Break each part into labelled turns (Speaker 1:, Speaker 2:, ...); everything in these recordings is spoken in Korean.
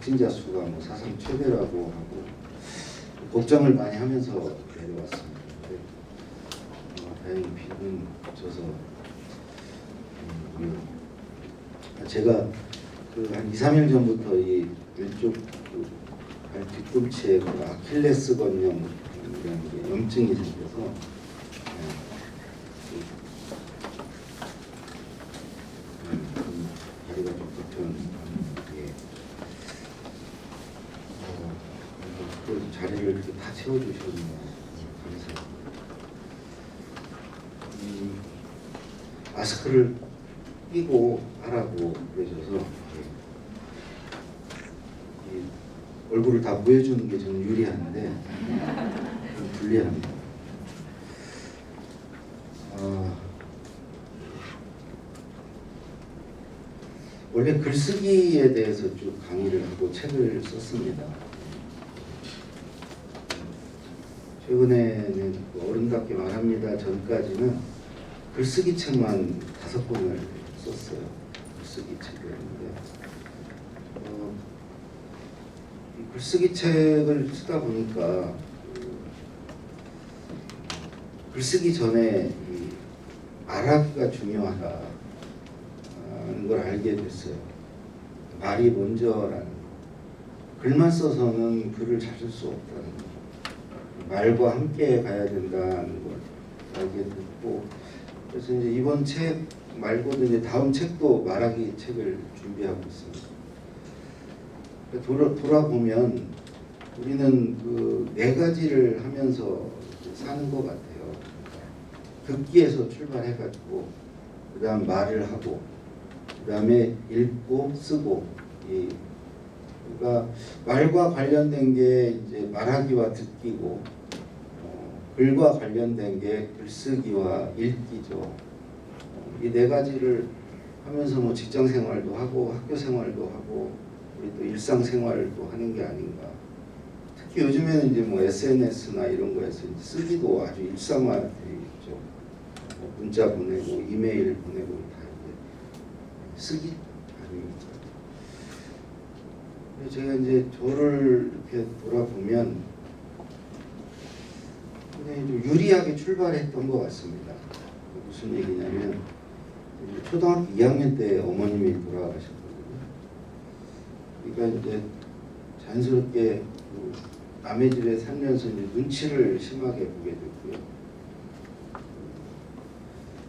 Speaker 1: 확진자 수가 뭐 사상 최대라고 하고 걱정을 많이 하면서 내려왔습니다. 다행히 비는 져서 제가 한 2, 3일 전부터 이 왼쪽 발 뒤꿈치에 아킬레스 건염이라는 게 염증이 생겨서 다리가 좀 불편한데 그 자리를 이렇게 다 채워주셨네요. 감사합니다. 마스크를 끼고 하라고 그러셔서 얼굴을 다 보여주는 게 저는 유리한데 좀 불리합니다. 원래 글쓰기에 대해서 쭉 강의를 하고 책을 썼습니다. 최근에는 어른답게 말합니다 전까지는 글쓰기 책만 5권을 썼어요. 글쓰기 책이었는데 이 글쓰기 책을 쓰다 보니까 글쓰기 전에 이 말하기가 중요하다는 걸 알게 됐어요. 말이 먼저라는 거. 글만 써서는 글을 잘 쓸 수 없다는 거. 말과 함께 가야 된다는 걸 알게 됐고, 그래서 이제 이번 책 말고도 이제 다음 책도 말하기 책을 준비하고 있습니다. 돌아보면 우리는 그 4가지를 하면서 사는 것 같아요. 듣기에서 출발해가지고 그다음 말을 하고 그다음에 읽고 쓰고 그러니까 말과 관련된 게 이제 말하기와 듣기고 글과 관련된 게 글쓰기와 읽기죠. 이 4가지를 하면서 뭐 직장 생활도 하고 학교 생활도 하고 우리 또 일상 생활도 하는 게 아닌가. 특히 요즘에는 이제 뭐 SNS나 이런 거에서 쓰기도 아주 일상화되어 있죠. 뭐 문자 보내고 이메일 보내고 다 이제 쓰기 아닙니까? 제가 이제 저를 이렇게 돌아보면 좀 유리하게 출발했던 것 같습니다. 무슨 얘기냐면 초등학교 2학년 때 어머님이 돌아가셨거든요. 그러니까 이제 자연스럽게 남의 집에 살면서 이제 눈치를 심하게 보게 됐고요.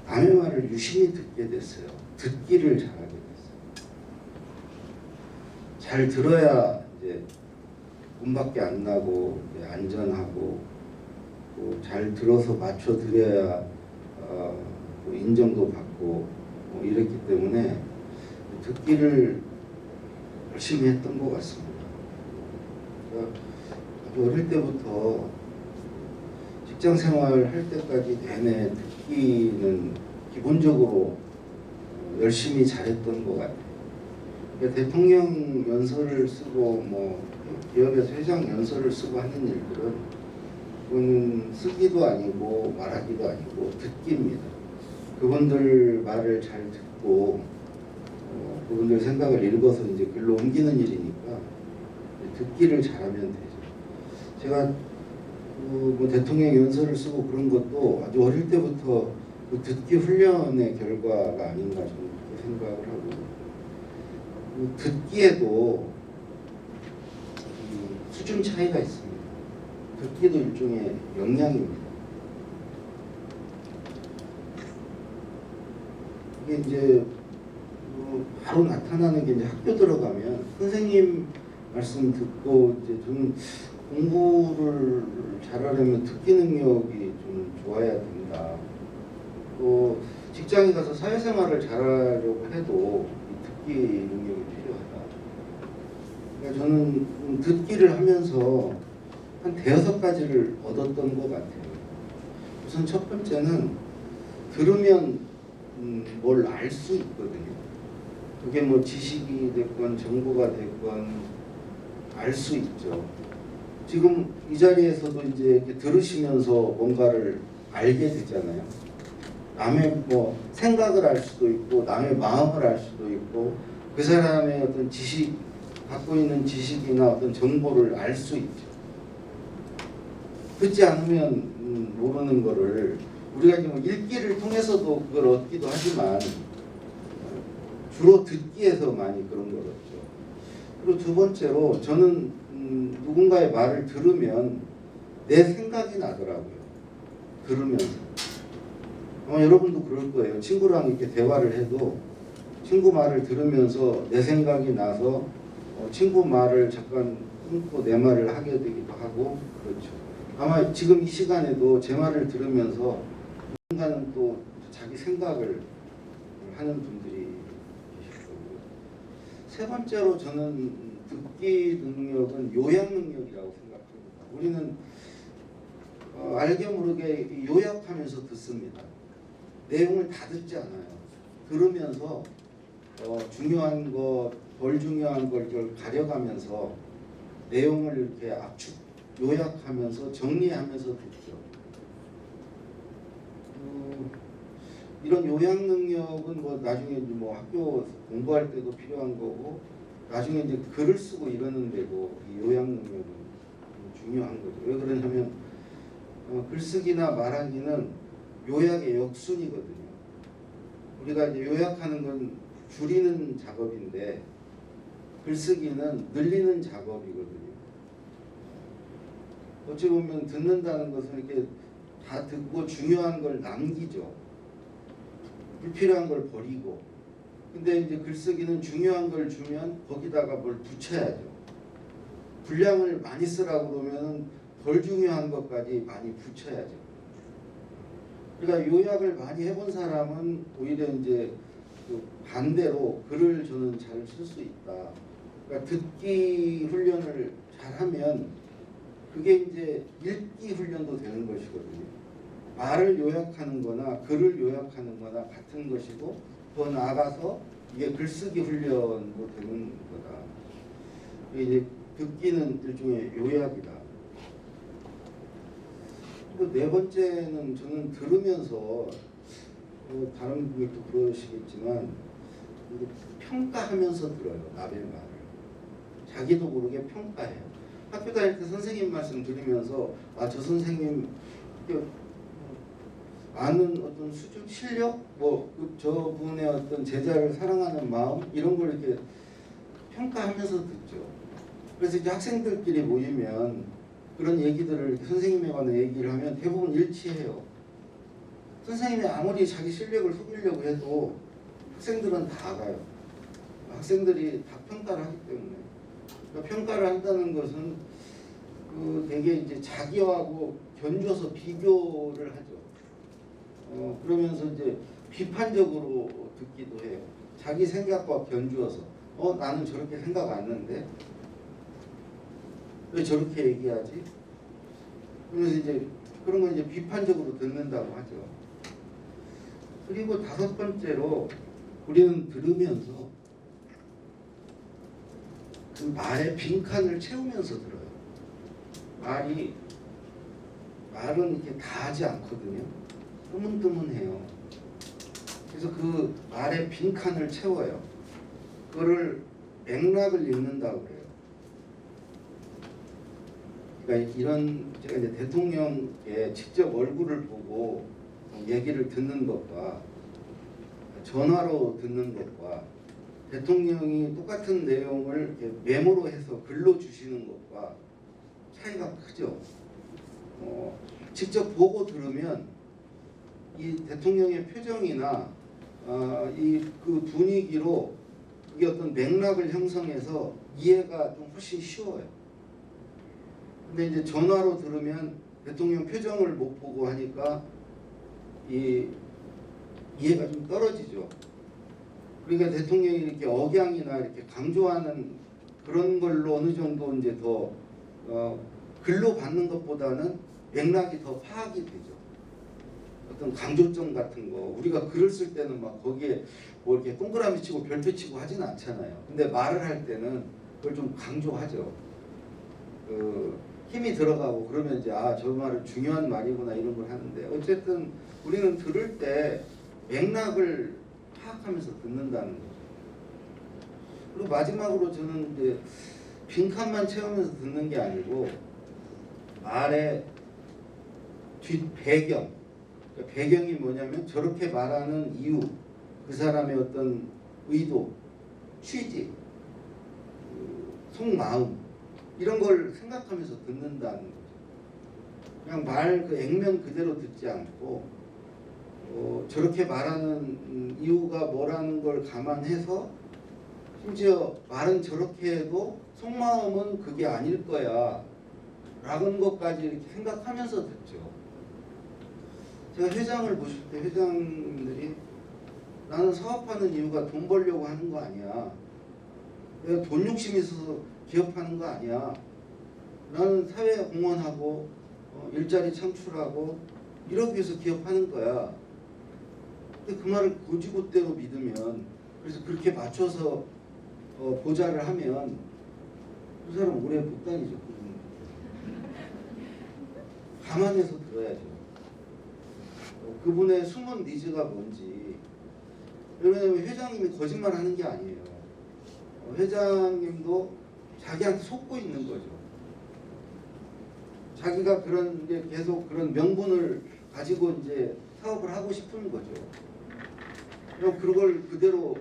Speaker 1: 남의 말을 유심히 듣게 됐어요. 듣기를 잘하게 됐어요. 잘 들어야 이제 운밖에 안 나고 안전하고 잘 들어서 맞춰 드려야 인정도 받고 이랬기 때문에 듣기를 열심히 했던 것 같습니다. 그러니까 아주 어릴 때부터 직장 생활 할 때까지 내내 듣기는 기본적으로 열심히 잘했던 것 같아요. 그러니까 대통령 연설을 쓰고 뭐 기업에서 회장 연설을 쓰고 하는 일들은 그거는 쓰기도 아니고 말하기도 아니고 듣기입니다. 그분들 말을 잘 듣고 그분들 생각을 읽어서 이제 글로 옮기는 일이니까 듣기를 잘하면 되죠. 제가 뭐 대통령 연설을 쓰고 그런 것도 아주 어릴 때부터 그 듣기 훈련의 결과가 아닌가 저는 그렇게 생각을 하고 듣기에도 수준 차이가 있습니다. 듣기도 일종의 역량입니다. 이게 이제 바로 나타나는 게 이제 학교 들어가면 선생님 말씀 듣고 이제 저는 공부를 잘하려면 듣기 능력이 좀 좋아야 된다. 또 직장에 가서 사회생활을 잘하려고 해도 이 듣기 능력이 필요하다. 그러니까 저는 듣기를 하면서 한 5가지를 얻었던 것 같아요. 우선 첫 번째는 들으면 뭘 알 수 있거든요. 그게 뭐 지식이 됐건 정보가 됐건 알 수 있죠. 지금 이 자리에서도 이제 이렇게 들으시면서 뭔가를 알게 되잖아요. 남의 뭐 생각을 알 수도 있고 남의 마음을 알 수도 있고 그 사람의 어떤 지식 갖고 있는 지식이나 어떤 정보를 알 수 있죠. 듣지 않으면 모르는 거를 우리가 이제 뭐 읽기를 통해서도 그걸 얻기도 하지만 주로 듣기에서 많이 그런 걸 얻죠. 그리고 두 번째로 저는 누군가의 말을 들으면 내 생각이 나더라고요. 들으면서. 여러분도 그럴 거예요. 친구랑 이렇게 대화를 해도 친구 말을 들으면서 내 생각이 나서 친구 말을 잠깐 끊고 내 말을 하게 되기도 하고 그렇죠. 아마 지금 이 시간에도 제 말을 들으면서 누군가는 또 자기 생각을 하는 분들이 계실 거고요. 세 번째로 저는 듣기 능력은 요약 능력이라고 생각합니다. 우리는 알게 모르게 요약하면서 듣습니다. 내용을 다 듣지 않아요. 들으면서 중요한 것, 덜 중요한 걸 가려가면서 내용을 이렇게 압축, 요약하면서 정리하면서 듣죠. 이런 요약 능력은 뭐 나중에 뭐 학교 공부할 때도 필요한 거고 나중에 이제 글을 쓰고 이러는 데도 이 요약 능력은 중요한 거죠. 왜 그러냐면 글쓰기나 말하기는 요약의 역순이거든요. 우리가 이제 요약하는 건 줄이는 작업인데 글쓰기는 늘리는 작업이거든요. 어찌 보면 듣는다는 것은 이렇게 다 듣고 중요한 걸 남기죠. 불필요한 걸 버리고. 근데 이제 글쓰기는 중요한 걸 주면 거기다가 뭘 붙여야죠. 분량을 많이 쓰라고 그러면 덜 중요한 것까지 많이 붙여야죠. 그러니까 요약을 많이 해본 사람은 오히려 이제 그 반대로 글을 저는 잘 쓸 수 있다. 그러니까 듣기 훈련을 잘하면 그게 이제 읽기 훈련도 되는 것이거든요. 말을 요약하는 거나 글을 요약하는 거나 같은 것이고 더 나아가서 이게 글쓰기 훈련도 되는 거다. 이제 듣기는 일종의 요약이다. 그리고 네 번째는 저는 들으면서 다른 분들도 그러시겠지만 평가하면서 들어요. 남의 말을. 자기도 모르게 평가해요. 학교 다닐 때 선생님 말씀 들으면서 저 선생님 아는 어떤 수준, 실력, 저분의 어떤 제자를 사랑하는 마음 이런 걸 이렇게 평가하면서 듣죠. 그래서 이제 학생들끼리 모이면 그런 얘기들을 선생님에 관한 얘기를 하면 대부분 일치해요. 선생님이 아무리 자기 실력을 속이려고 해도 학생들은 다 알아요. 학생들이 다 평가를 하기 때문에. 그러니까 평가를 한다는 것은 되게 이제 자기하고 견줘서 비교를 하죠. 그러면서 이제 비판적으로 듣기도 해요. 자기 생각과 견주어서 나는 저렇게 생각 안 했는데 왜 저렇게 얘기하지? 그러면서 이제 그런 건 이제 비판적으로 듣는다고 하죠. 그리고 다섯 번째로 우리는 들으면서 그 말의 빈칸을 채우면서 들어요. 말은 이렇게 다 하지 않거든요. 뜨문뜨문해요. 그래서 그 말의 빈칸을 채워요. 그거를 맥락을 읽는다고 그래요. 그러니까 이런 제가 이제 대통령의 직접 얼굴을 보고 얘기를 듣는 것과 전화로 듣는 것과 대통령이 똑같은 내용을 메모로 해서 글로 주시는 것과 차이가 크죠. 직접 보고 들으면 이 대통령의 표정이나 그 분위기로 그게 어떤 맥락을 형성해서 이해가 좀 훨씬 쉬워요. 근데 이제 전화로 들으면 대통령 표정을 못 보고 하니까 이해가 좀 떨어지죠. 그러니까 대통령이 이렇게 억양이나 이렇게 강조하는 그런 걸로 어느 정도 이제 더 글로 받는 것보다는 맥락이 더 파악이 되죠. 어떤 강조점 같은 거 우리가 글을 쓸 때는 막 거기에 뭐 이렇게 동그라미 치고 별표 치고 하진 않잖아요. 근데 말을 할 때는 그걸 좀 강조하죠. 힘이 들어가고 그러면 이제 저 말은 중요한 말이구나 이런 걸 하는데 어쨌든 우리는 들을 때 맥락을 파악하면서 듣는다는 거죠. 그리고 마지막으로 저는 이제 빈칸만 채우면서 듣는 게 아니고 말의 뒷 배경, 그러니까 배경이 뭐냐면 저렇게 말하는 이유, 그 사람의 어떤 의도, 취지, 속마음 이런 걸 생각하면서 듣는다는 거죠. 그냥 말 그 액면 그대로 듣지 않고 저렇게 말하는 이유가 뭐라는 걸 감안해서 심지어 말은 저렇게 해도 속마음은 그게 아닐 거야 라는 것까지 이렇게 생각하면서 듣죠. 제가 회장을 보실 때 회장님들이 나는 사업하는 이유가 돈 벌려고 하는 거 아니야. 내가 돈 욕심이 있어서 기업하는 거 아니야. 나는 사회에 공헌하고 일자리 창출하고 이러기 위해서 기업하는 거야. 근데 그 말을 고지고대로 믿으면, 그래서 그렇게 맞춰서 보좌를 하면 그 사람 오래 못 다니죠. 감안해서 들어야죠. 그분의 숨은 니즈가 뭔지. 왜냐하면 회장님이 거짓말하는 게 아니에요. 회장님도 자기한테 속고 있는 거죠. 자기가 그런 이제 계속 그런 명분을 가지고 이제 사업을 하고 싶은 거죠. 그럼 그걸 그대로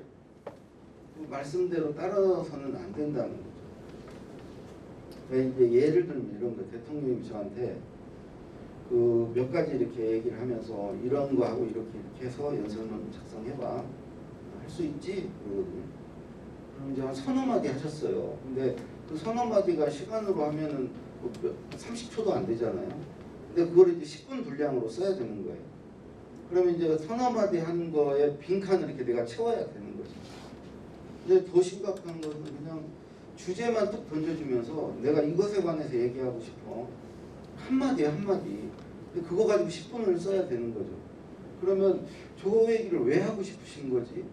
Speaker 1: 그 말씀대로 따라서는 안 된다는 거죠. 그러니까 이제 예를 들면 이런 거, 대통령이 저한테 그 몇 가지 이렇게 얘기를 하면서 이런 거 하고 이렇게 해서 연설문 작성해봐, 할 수 있지? 그러거든요. 그럼 이제 한 서너 마디 하셨어요. 근데 그 서너 마디가 시간으로 하면은 30초도 안 되잖아요. 근데 그걸 이제 10분 분량으로 써야 되는 거예요. 그러면 이제 서너 마디 한 거에 빈칸을 이렇게 내가 채워야 되는 거죠. 근데 더 심각한 것은 그냥 주제만 뚝 던져주면서 내가 이것에 관해서 얘기하고 싶어. 한마디에 한마디. 근데 그거 가지고 10분을 써야 되는 거죠. 그러면 저 얘기를 왜 하고 싶으신 거지?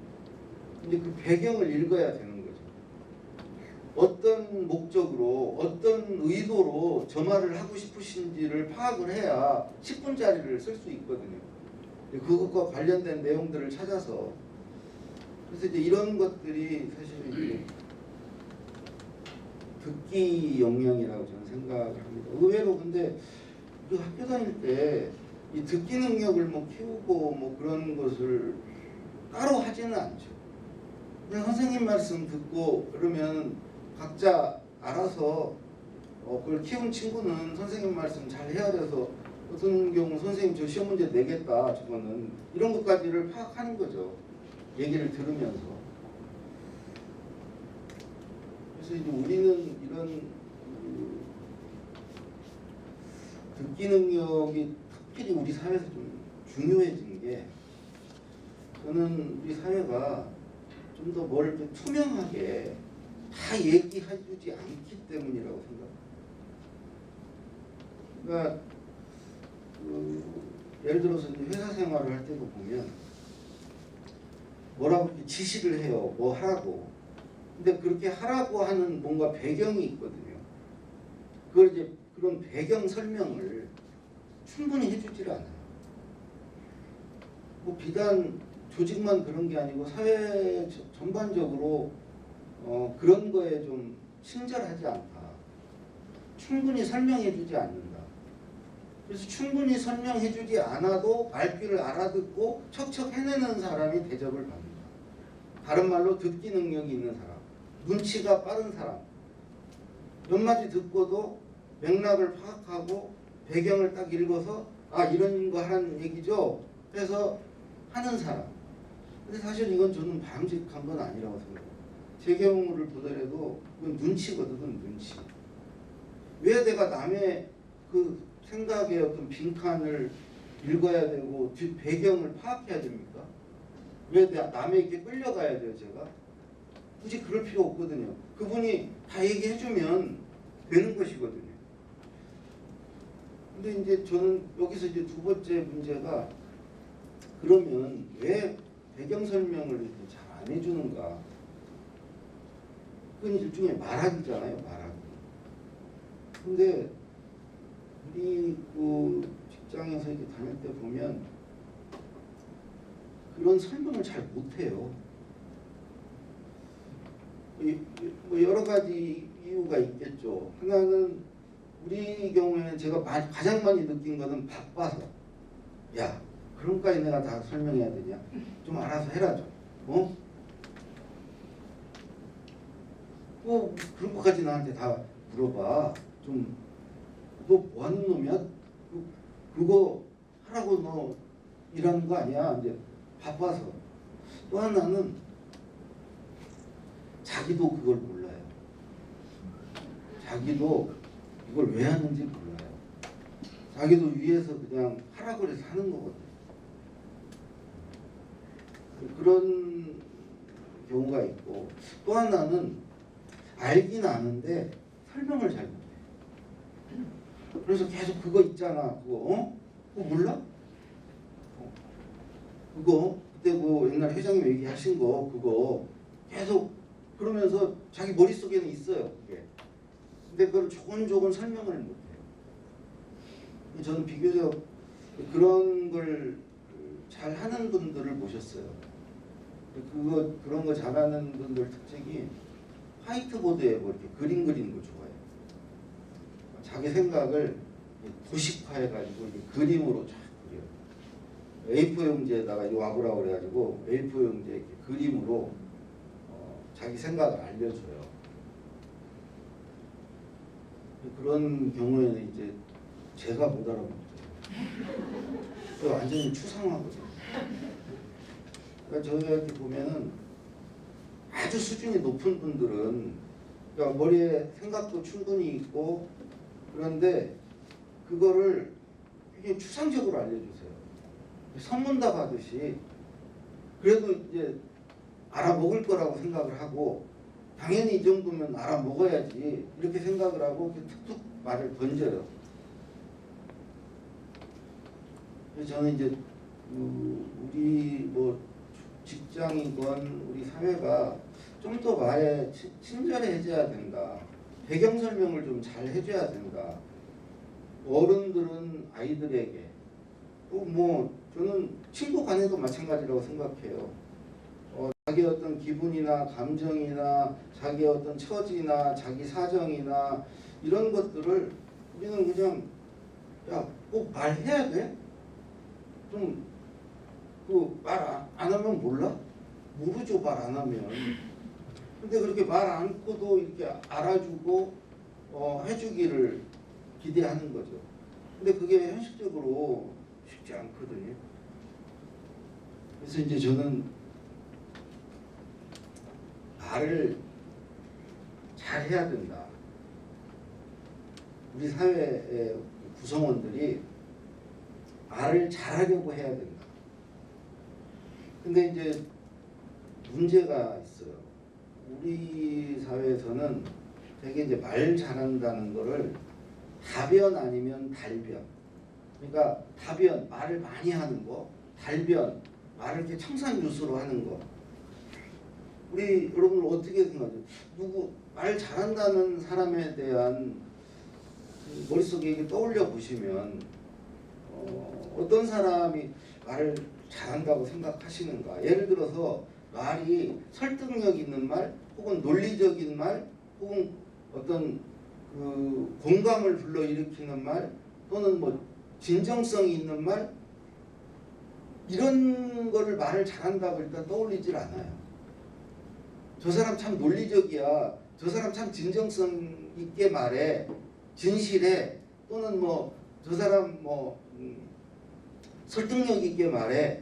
Speaker 1: 근데 그 배경을 읽어야 되는 거죠. 어떤 목적으로, 어떤 의도로 저 말을 하고 싶으신지를 파악을 해야 10분짜리를 쓸 수 있거든요. 그것과 관련된 내용들을 찾아서. 그래서 이제 이런 것들이 사실 이제 듣기 역량이라고 저는 생각을 합니다. 의외로 근데 그 학교 다닐 때 이 듣기 능력을 뭐 키우고 뭐 그런 것을 따로 하지는 않죠. 그냥 선생님 말씀 듣고 그러면 각자 알아서 그걸 키운 친구는 선생님 말씀 잘 헤아려서 어떤 경우 선생님 저 시험 문제 내겠다 저거는 이런 것까지를 파악하는 거죠. 얘기를 들으면서. 그래서 이제 우리는 이런 듣기 능력이 특히 우리 사회에서 좀 중요해진 게, 저는 우리 사회가 좀 더 뭘 투명하게 다 얘기해주지 않기 때문이라고 생각합니다. 그러니까 예를 들어서 이제 회사 생활을 할 때도 보면 뭐라고 이렇게 지시를 해요. 뭐 하라고. 근데 그렇게 하라고 하는 뭔가 배경이 있거든요. 그걸 이제 그런 배경 설명을 충분히 해주질 않아요. 뭐 비단 조직만 그런 게 아니고 사회 전반적으로 그런 거에 좀 친절하지 않다. 충분히 설명해주지 않는다. 그래서 충분히 설명해주지 않아도 말귀를 알아듣고 척척 해내는 사람이 대접을 받는다. 다른 말로 듣기 능력이 있는 사람, 눈치가 빠른 사람, 몇 마디 듣고도 맥락을 파악하고 배경을 딱 읽어서 아 이런 거 하는 얘기죠. 그래서 하는 사람. 근데 사실 이건 저는 바람직한 건 아니라고 생각해요. 제 경우를 보더라도 그건 눈치거든, 눈치. 왜 내가 남의 그 생각의 어떤 빈칸을 읽어야 되고 뒷 배경을 파악해야 됩니까? 왜 남에게 끌려가야 돼요, 제가? 굳이 그럴 필요 없거든요. 그분이 다 얘기해주면 되는 것이거든요. 근데 이제 저는 여기서 이제 두 번째 문제가, 그러면 왜 배경 설명을 이렇게 잘 안 해주는가? 그건 일종의 말하기잖아요, 말하기. 근데 우리 그 직장에서 이렇게 다닐 때 보면 그런 설명을 잘 못해요. 뭐 여러 가지 이유가 있겠죠. 하나는 우리 경우에는 제가 가장 많이 느낀 거는 바빠서. 야, 그런까지 내가 다 설명해야 되냐? 좀 알아서 해라 좀. 어? 뭐 그런 것까지 나한테 다 물어봐. 좀 너 뭐 하는 놈이야? 그거 하라고 너 일하는 거 아니야? 이제 바빠서. 또 하나는 자기도 그걸 몰라요. 자기도 이걸 왜 하는지 몰라요. 자기도 위에서 그냥 하라 그래서 하는 거거든요. 그런 경우가 있고, 또 하나는 알긴 아는데 설명을 잘 못해요. 그래서 계속 그거 있잖아, 그거 그거 몰라? 그거 그때 그 옛날 회장님 얘기하신 거 그거 계속 그러면서 자기 머릿속에는 있어요, 그게. 근데 그걸 조곤조곤 설명을 못해요. 저는 비교적 그런 걸 잘 하는 분들을 모셨어요. 그런 거 잘하는 분들 특징이 화이트보드에 뭐 이렇게 그림 그리는 거 좋아해요. 자기 생각을 도식화해가지고 그림으로 쫙 그려요. A4 용지에다가 이거 와보라고 그래가지고 A4 용지에 이렇게 그림으로 자기 생각을 알려줘요. 그런 경우에는 이제 제가 못 알아먹어요. 완전히 추상화거든요. 그러니까 저희가 이렇게 보면은 아주 수준이 높은 분들은 그러니까 머리에 생각도 충분히 있고 그런데 그거를 굉장히 추상적으로 알려주세요. 선문답 하듯이 그래도 이제 알아먹을 거라고 생각을 하고 당연히 이 정도면 알아먹어야지 이렇게 생각을 하고 툭툭 말을 던져요. 그래서 저는 이제 우리 뭐 직장이건 우리 사회가 좀 더 말에 친절해져야 된다. 배경 설명을 좀 잘 해줘야 된다. 어른들은 아이들에게 또 뭐 저는 친구 간에도 마찬가지라고 생각해요. 자기 어떤 기분이나 감정이나 자기 어떤 처지나 자기 사정이나 이런 것들을 우리는 그냥 야, 꼭 말해야 돼? 좀 그 말 안 하면 몰라? 모르죠, 말 안 하면. 근데 그렇게 말 않고도 이렇게 알아주고 해주기를 기대하는 거죠. 근데 그게 현실적으로 쉽지 않거든요. 그래서 이제 저는 말을 잘 해야 된다. 우리 사회의 구성원들이 말을 잘하려고 해야 된다. 근데 이제 문제가 있어요. 우리 사회에서는 되게 이제 말 잘한다는 거를 다변 아니면 달변. 그러니까 다변, 말을 많이 하는 거, 달변, 말을 이렇게 청산유수로 하는 거. 우리 여러분 어떻게 생각하세요? 누구 말 잘한다는 사람에 대한 머릿속에 이게 떠올려 보시면 어떤 사람이 말을 잘한다고 생각하시는가? 예를 들어서 말이 설득력 있는 말, 혹은 논리적인 말, 혹은 어떤 그 공감을 불러일으키는 말, 또는 뭐 진정성이 있는 말, 이런 거를 말을 잘한다고 일단 떠올리질 않아요. 저 사람 참 논리적이야. 저 사람 참 진정성 있게 말해. 진실해. 또는 뭐 저 사람 뭐 설득력 있게 말해.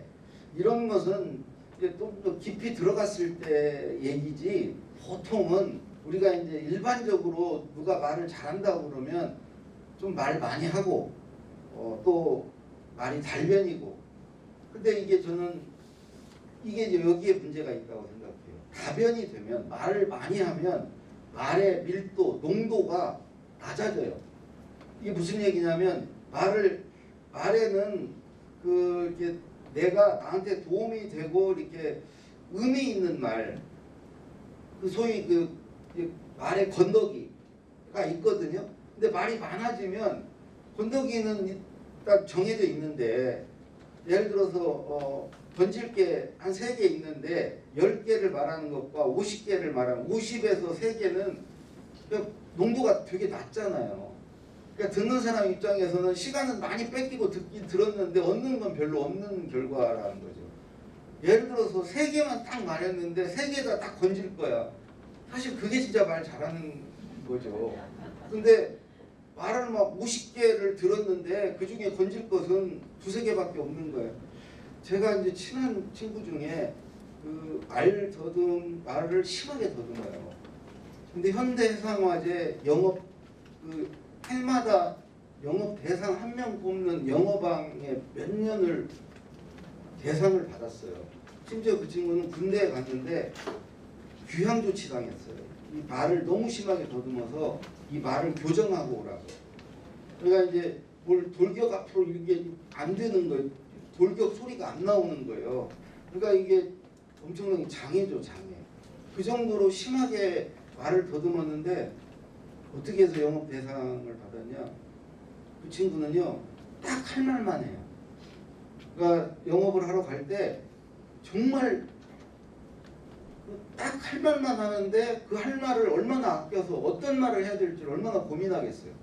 Speaker 1: 이런 것은 이제 또 깊이 들어갔을 때 얘기지. 보통은 우리가 이제 일반적으로 누가 말을 잘한다고 그러면 좀 말 많이 하고 또 말이 달변이고. 근데 이게 저는 이게 이제 여기에 문제가 있다고 생각해요. 다변이 되면 말을 많이 하면 말의 밀도, 농도가 낮아져요. 이게 무슨 얘기냐면 말에는 이렇게 내가 나한테 도움이 되고 이렇게 의미 있는 말, 그 소위 말의 건더기가 있거든요. 근데 말이 많아지면 건더기는 딱 정해져 있는데 예를 들어서 건질 게 한 3개 있는데 10개를 말하는 것과 50개를 말하는 50에서 3개는 농도가 되게 낮잖아요. 그러니까 듣는 사람 입장에서는 시간은 많이 뺏기고 듣긴 들었는데 얻는 건 별로 없는 결과라는 거죠. 예를 들어서 3개만 딱 말했는데 3개 다 딱 건질 거야. 사실 그게 진짜 말 잘하는 거죠. 근데 말을 막 50개를 들었는데 그 중에 건질 것은 2-3개밖에 없는 거예요. 제가 이제 친한 친구 중에 그 말을 심하게 더듬어요. 근데 현대해상화재 영업 그 해마다 영업 대상 1명 뽑는 영어방에 몇 년을 대상을 받았어요. 심지어 그 친구는 군대에 갔는데 귀향 조치 당했어요. 이 말을 너무 심하게 더듬어서 이 말을 교정하고 오라고. 그러니까 이제 뭘 돌격 앞으로 이게 안 되는 거예요. 돌격 소리가 안 나오는 거예요. 그러니까 이게 엄청난 장애죠, 장애. 그 정도로 심하게 말을 더듬었는데 어떻게 해서 영업 대상을 받았냐? 그 친구는요, 딱 할 말만 해요. 그러니까 영업을 하러 갈 때 정말 딱 할 말만 하는데 그 할 말을 얼마나 아껴서 어떤 말을 해야 될지 얼마나 고민하겠어요.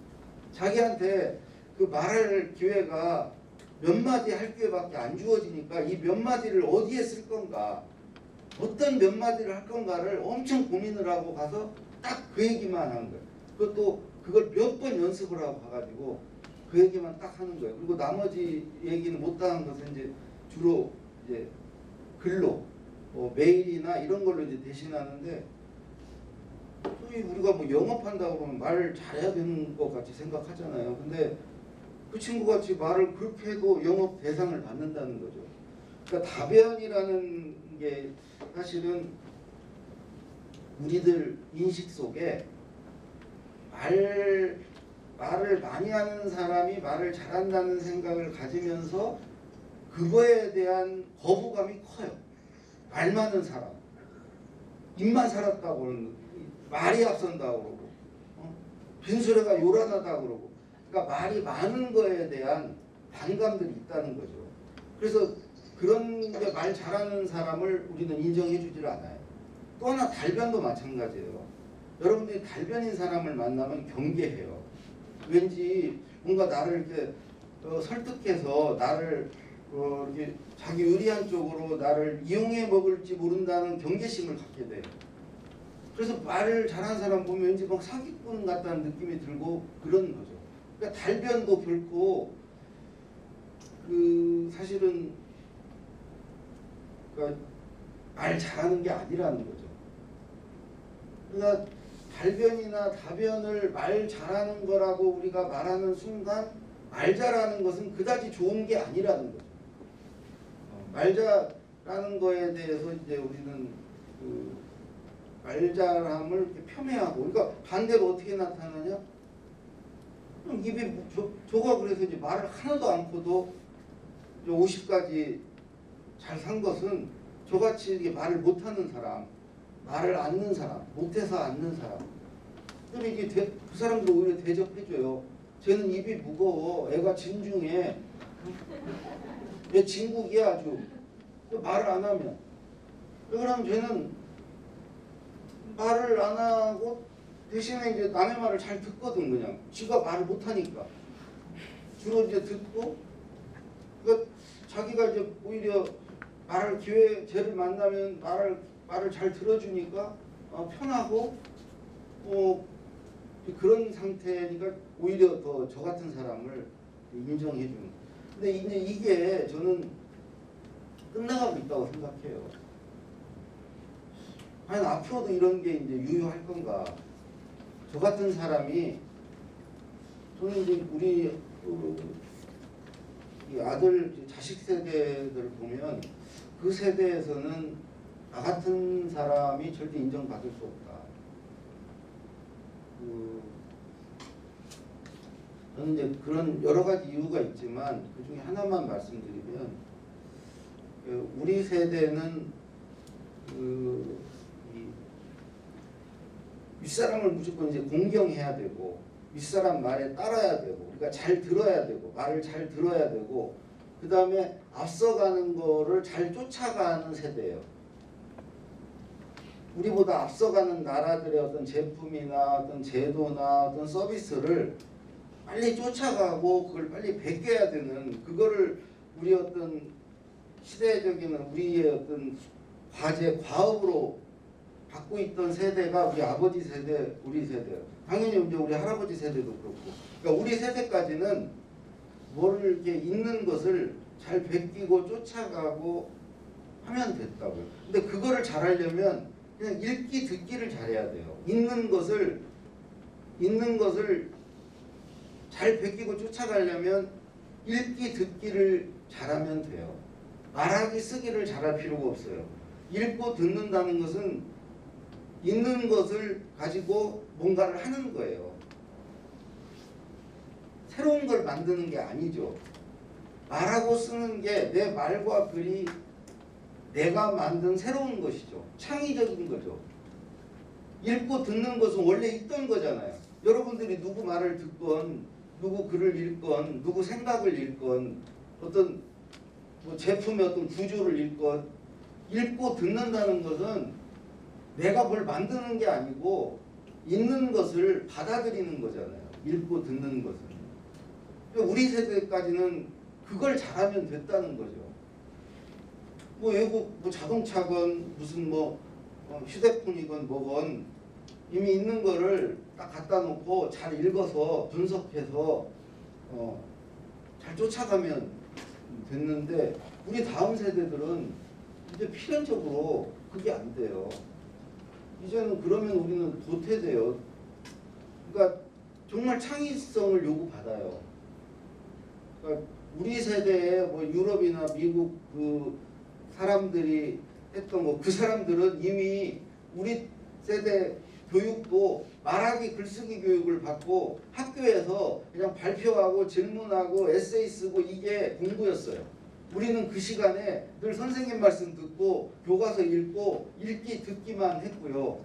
Speaker 1: 자기한테 그 말할 기회가 몇 마디 할 기회밖에 안 주어지니까 이 몇 마디를 어디에 쓸 건가, 어떤 몇 마디를 할 건가를 엄청 고민을 하고 가서 딱 그 얘기만 하는 거예요. 그것도 그걸 몇 번 연습을 하고 가가지고 그 얘기만 딱 하는 거예요. 그리고 나머지 얘기는 못하는 것은 이제 주로 이제 글로 메일이나 이런 걸로 이제 대신하는데, 소위 우리가 뭐 영업한다고 그러면 말을 잘해야 되는 것 같이 생각하잖아요. 근데 그 친구같이 말을 그렇게 해도 영업 대상을 받는다는 거죠. 그러니까 다변이라는 게 사실은 우리들 인식 속에 말을 많이 하는 사람이 말을 잘한다는 생각을 가지면서 그거에 대한 거부감이 커요. 말 많은 사람, 입만 살았다고 그러는, 말이 앞선다고 그러고, 빈수레가 요란하다고 그러고, 그러니까 말이 많은 거에 대한 반감들이 있다는 거죠. 그래서 그런 게 말 잘하는 사람을 우리는 인정해 주질 않아요. 또 하나 달변도 마찬가지예요. 여러분들이 달변인 사람을 만나면 경계해요. 왠지 뭔가 나를 이렇게 설득해서 나를 이렇게 자기 유리한 쪽으로 나를 이용해 먹을지 모른다는 경계심을 갖게 돼요. 그래서 말을 잘하는 사람 보면 왠지 막 사기꾼 같다는 느낌이 들고 그런 거죠. 그러니까 달변도 결코 사실은 그러니까 말 잘하는 게 아니라는 거죠. 그러니까 달변이나 다변을 말 잘하는 거라고 우리가 말하는 순간 말 잘하는 것은 그다지 좋은 게 아니라는 거죠. 말 잘하는 거에 대해서 이제 우리는 말 잘함을 이렇게 폄훼하고, 그러니까 반대로 어떻게 나타나냐? 입이 저가 그래서 이제 말을 하나도 않고도 50까지 잘 산 것은 저같이 이렇게 말을 못하는 사람, 말을 않는 사람, 못해서 않는 사람, 그럼 이게 그 사람들 오히려 대접해줘요. 쟤는 입이 무거워, 애가 진중해, 얘 진국이야 아주. 말을 안 하면, 그럼 쟤는 말을 안 하고 대신에 이제 남의 말을 잘 듣거든. 그냥 지가 말을 못하니까 주로 이제 듣고, 그러니까 자기가 이제 오히려 말할 기회, 쟤를 만나면 말을 잘 들어주니까 편하고 그런 상태니까 오히려 더 저 같은 사람을 인정해 주는. 근데 이제 이게 저는 끝나가고 있다고 생각해요. 과연 앞으로도 이런 게 이제 유효할 건가? 저 같은 사람이, 저는 이제 우리 이 아들 자식 세대들을 보면 그 세대에서는 나 같은 사람이 절대 인정받을 수 없다. 저는 이제 그런 여러 가지 이유가 있지만 그 중에 하나만 말씀드리면, 우리 세대는 윗사람을 무조건 이제 공경해야 되고, 윗사람 말에 따라야 되고, 우리가 잘 들어야 되고, 말을 잘 들어야 되고, 그 다음에 앞서가는 거를 잘 쫓아가는 세대예요. 우리보다 앞서가는 나라들의 어떤 제품이나 어떤 제도나 어떤 서비스를 빨리 쫓아가고 그걸 빨리 베껴야 되는, 그거를 우리 어떤 시대적인 우리의 어떤 과제, 과업으로 갖고 있던 세대가 우리 아버지 세대, 우리 세대예요. 당연히 이제 우리 할아버지 세대도 그렇고. 그러니까 우리 세대까지는 뭐를 이렇게 있는 것을 잘 베끼고 쫓아가고 하면 됐다고요. 근데 그거를 잘하려면 그냥 읽기 듣기를 잘해야 돼요. 있는 것을 잘 베끼고 쫓아가려면 읽기 듣기를 잘하면 돼요. 말하기 쓰기를 잘할 필요가 없어요. 읽고 듣는다는 것은 있는 것을 가지고 뭔가를 하는 거예요. 새로운 걸 만드는 게 아니죠. 말하고 쓰는 게 내 말과 글이 내가 만든 새로운 것이죠. 창의적인 거죠. 읽고 듣는 것은 원래 있던 거잖아요. 여러분들이 누구 말을 듣건 누구 글을 읽건 누구 생각을 읽건 어떤 뭐 제품의 어떤 구조를 읽건 읽고 듣는다는 것은 내가 뭘 만드는 게 아니고 있는 것을 받아들이는 거잖아요. 읽고 듣는 것은. 우리 세대까지는 그걸 잘하면 됐다는 거죠. 뭐 외국 뭐 자동차건 무슨 뭐 휴대폰이건 뭐건 이미 있는 거를 딱 갖다 놓고 잘 읽어서 분석해서 잘 쫓아가면 됐는데 우리 다음 세대들은 이제 필연적으로 그게 안 돼요. 이제는 그러면 우리는 도태돼요. 그러니까 정말 창의성을 요구받아요. 그러니까 우리 세대의 뭐 유럽이나 미국 그 사람들이 했던 거, 그 사람들은 이미 우리 세대 교육도 말하기 글쓰기 교육을 받고 학교에서 그냥 발표하고 질문하고 에세이 쓰고 이게 공부였어요. 우리는 그 시간에 늘 선생님 말씀 듣고 교과서 읽고 읽기 듣기만 했고요.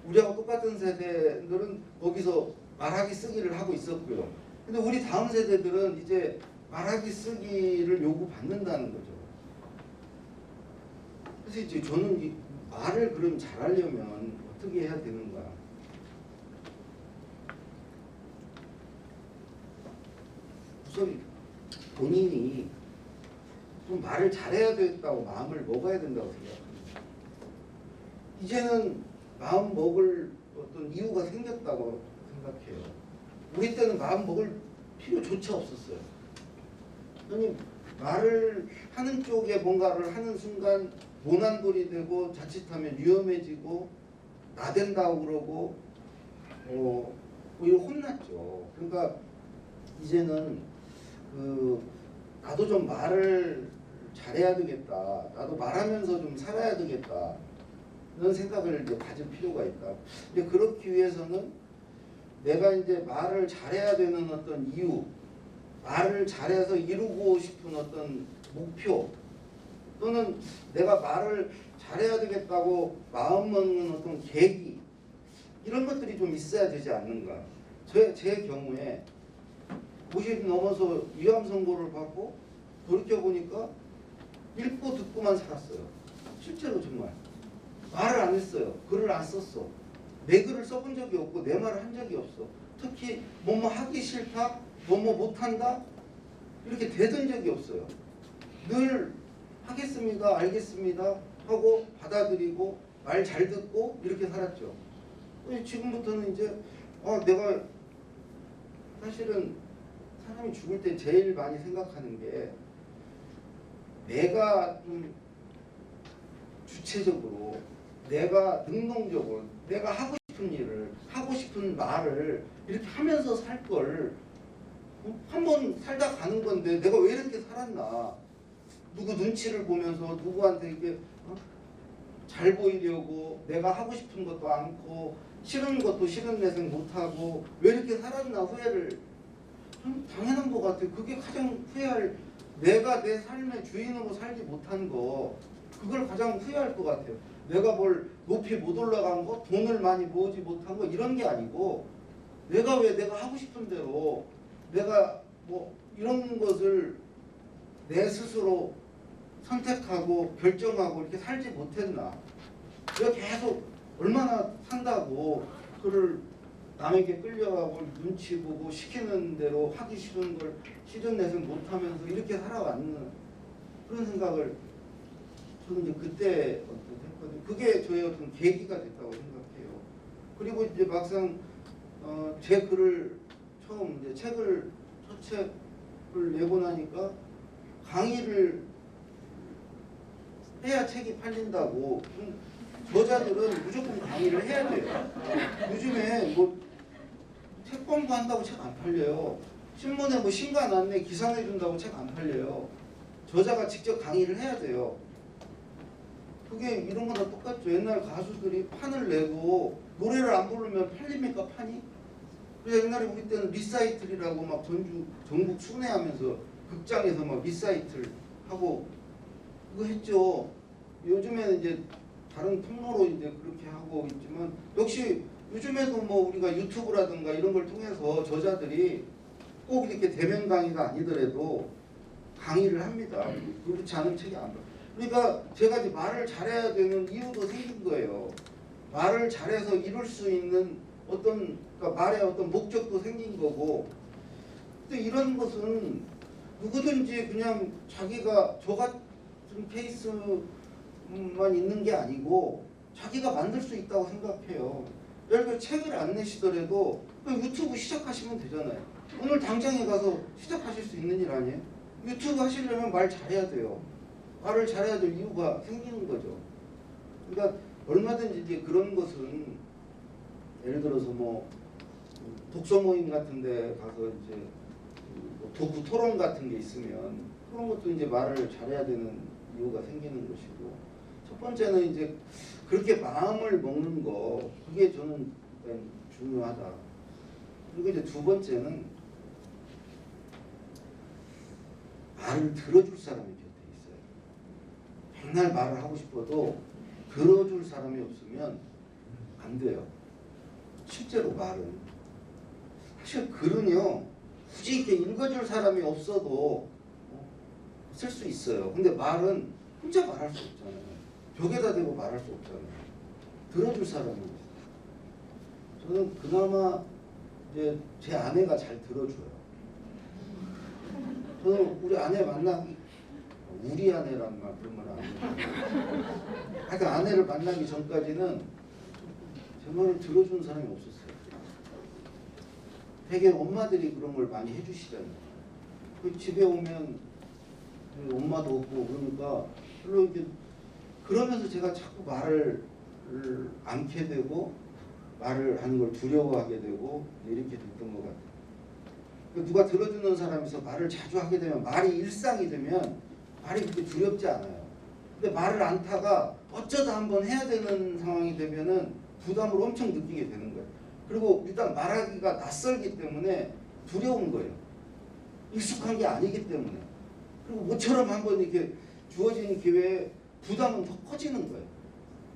Speaker 1: 우리하고 똑같은 세대들은 거기서 말하기 쓰기를 하고 있었고요. 근데 우리 다음 세대들은 이제 말하기 쓰기를 요구받는다는 거죠. 그래서 이제 저는 이 말을 그럼 잘하려면 어떻게 해야 되는가? 우선 본인이 좀 말을 잘해야 되겠다고 마음을 먹어야 된다고 생각합니다. 이제는 마음 먹을 어떤 이유가 생겼다고 생각해요. 우리 때는 마음 먹을 필요조차 없었어요. 아니 말을 하는 쪽에 뭔가를 하는 순간 모난돌이 되고 자칫하면 위험해지고 나댄다고 그러고 오히려 혼났죠. 그러니까 이제는 나도 좀 말을 잘해야 되겠다. 나도 말하면서 좀 살아야 되겠다. 이런 생각을 이제 가질 필요가 있다. 근데 그렇기 위해서는 내가 이제 말을 잘해야 되는 어떤 이유, 말을 잘해서 이루고 싶은 어떤 목표, 또는 내가 말을 잘해야 되겠다고 마음먹는 어떤 계기, 이런 것들이 좀 있어야 되지 않는가. 제 경우에 50 넘어서 위암 선고를 받고 돌이켜보니까 읽고 듣고만 살았어요. 실제로 정말 말을 안 했어요. 글을 안 썼어. 내 글을 써본 적이 없고 내 말을 한 적이 없어. 특히 뭐뭐 하기 싫다, 뭐뭐 못한다 이렇게 되던 적이 없어요. 늘 하겠습니다, 알겠습니다 하고 받아들이고 말 잘 듣고 이렇게 살았죠. 지금부터는 이제 내가 사실은 사람이 죽을 때 제일 많이 생각하는 게 내가 좀 주체적으로, 내가 능동적으로, 내가 하고 싶은 일을, 하고 싶은 말을 이렇게 하면서 살 걸, 한번 살다 가는 건데 내가 왜 이렇게 살았나. 누구 눈치를 보면서 누구한테 이렇게 잘 보이려고, 내가 하고 싶은 것도 않고 싫은 것도 싫은 내색 못하고 왜 이렇게 살았나 후회를 당연한 것 같아요. 그게 가장 후회할, 내가 내 삶의 주인으로 살지 못한 거, 그걸 가장 후회할 것 같아요. 내가 뭘 높이 못 올라간 거, 돈을 많이 모으지 못한 거 이런 게 아니고 내가 왜 내가 하고 싶은 대로 내가 뭐 이런 것을 내 스스로 선택하고 결정하고 이렇게 살지 못했나? 내가 계속 얼마나 산다고 그를 남에게 끌려가고 눈치 보고 시키는 대로 하기 싫은 걸 시전 내선 못하면서 이렇게 살아왔는 그런 생각을 저는 이제 그때 했거든요. 그게 저의 어떤 계기가 됐다고 생각해요. 그리고 이제 막상 제 글을 처음 이제 책을 첫 책을 내고 나니까 강의를 해야 책이 팔린다고. 저자들은 무조건 강의를 해야 돼요. 요즘에 뭐 책 공부한다고 책 안 팔려요. 신문에 뭐 신간 안내 기사 내준다고 책 안 팔려요. 저자가 직접 강의를 해야 돼요. 그게 이런 거나 똑같죠. 옛날 가수들이 판을 내고 노래를 안 부르면 팔립니까 판이? 그래서 옛날에 우리 때는 리사이틀이라고 막 전국 순회하면서 극장에서 막 리사이틀 하고 그거 했죠. 요즘에는 이제 다른 통로로 이제 그렇게 하고 있지만 역시 요즘에도 뭐 우리가 유튜브라든가 이런 걸 통해서 저자들이 꼭 이렇게 대면 강의가 아니더라도 강의를 합니다. 그렇지 않은 책이 안 나와요. 그러니까 제가 이제 말을 잘해야 되는 이유도 생긴 거예요. 말을 잘해서 이룰 수 있는 어떤 그러니까 말의 어떤 목적도 생긴 거고. 근데 이런 것은 누구든지 그냥 자기가 저 같은 케이스만 있는 게 아니고 자기가 만들 수 있다고 생각해요. 예를 들어 책을 안 내시더라도 유튜브 시작하시면 되잖아요. 오늘 당장에 가서 시작하실 수 있는 일 아니에요? 유튜브 하시려면 말 잘해야 돼요. 말을 잘해야 될 이유가 생기는 거죠. 그러니까 얼마든지 이제 그런 것은 예를 들어서 뭐 독서 모임 같은 데 가서 이제 도구 토론 같은 게 있으면 그런 것도 이제 말을 잘해야 되는 이유가 생기는 것이고, 첫 번째는 이제 그렇게 마음을 먹는 거, 그게 저는 일단 중요하다. 그리고 이제 두 번째는 말을 들어줄 사람이 곁에 있어요. 맨날 말을 하고 싶어도 들어줄 사람이 없으면 안 돼요. 실제로 말은. 사실 글은요, 굳이 이렇게 읽어줄 사람이 없어도 쓸 수 있어요. 근데 말은 혼자 말할 수 없잖아요. 벽에다 대고 말할 수 없잖아요. 들어줄 사람이 없어요. 저는 그나마 이제 제 아내가 잘 들어줘요. 저는 우리 아내 만나기, 우리 아내란 말 그런 말 안 해요. 하여튼 아내를 만나기 전까지는 제 말을 들어주는 사람이 없었어요. 되게 엄마들이 그런 걸 많이 해주시잖아요. 그 집에 오면 엄마도 없고 그러니까 별로 이렇게 그러면서 제가 자꾸 말을 않게 되고 말을 하는 걸 두려워하게 되고 이렇게 됐던 것 같아요. 누가 들어주는 사람에서 말을 자주 하게 되면 말이 일상이 되면 말이 그렇게 두렵지 않아요. 근데 말을 않다가 어쩌다 한번 해야 되는 상황이 되면은 부담을 엄청 느끼게 되는 거예요. 그리고 일단 말하기가 낯설기 때문에 두려운 거예요. 익숙한 게 아니기 때문에. 그리고 모처럼 한번 이렇게 주어진 기회에 부담은 더 커지는 거예요.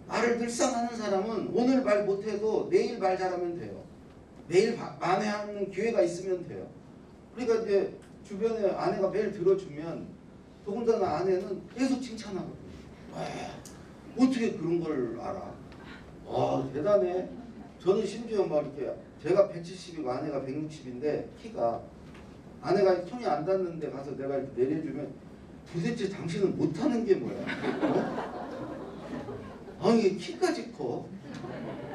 Speaker 1: 말을 늘상 하는 사람은 오늘 말 못해도 내일 말 잘하면 돼요. 내일 만회하는 기회가 있으면 돼요. 그러니까 이제 주변에 아내가 매일 들어주면 더군다나 아내는 계속 칭찬하거든요. 어떻게 그런 걸 알아? 대단해. 저는 심지어 막 이렇게 제가 170이고 아내가 160인데 키가 아내가 손이 안 닿는데 가서 내가 이렇게 내려주면 도대체 당신은 못하는 게 뭐야? 아니 키까지 커.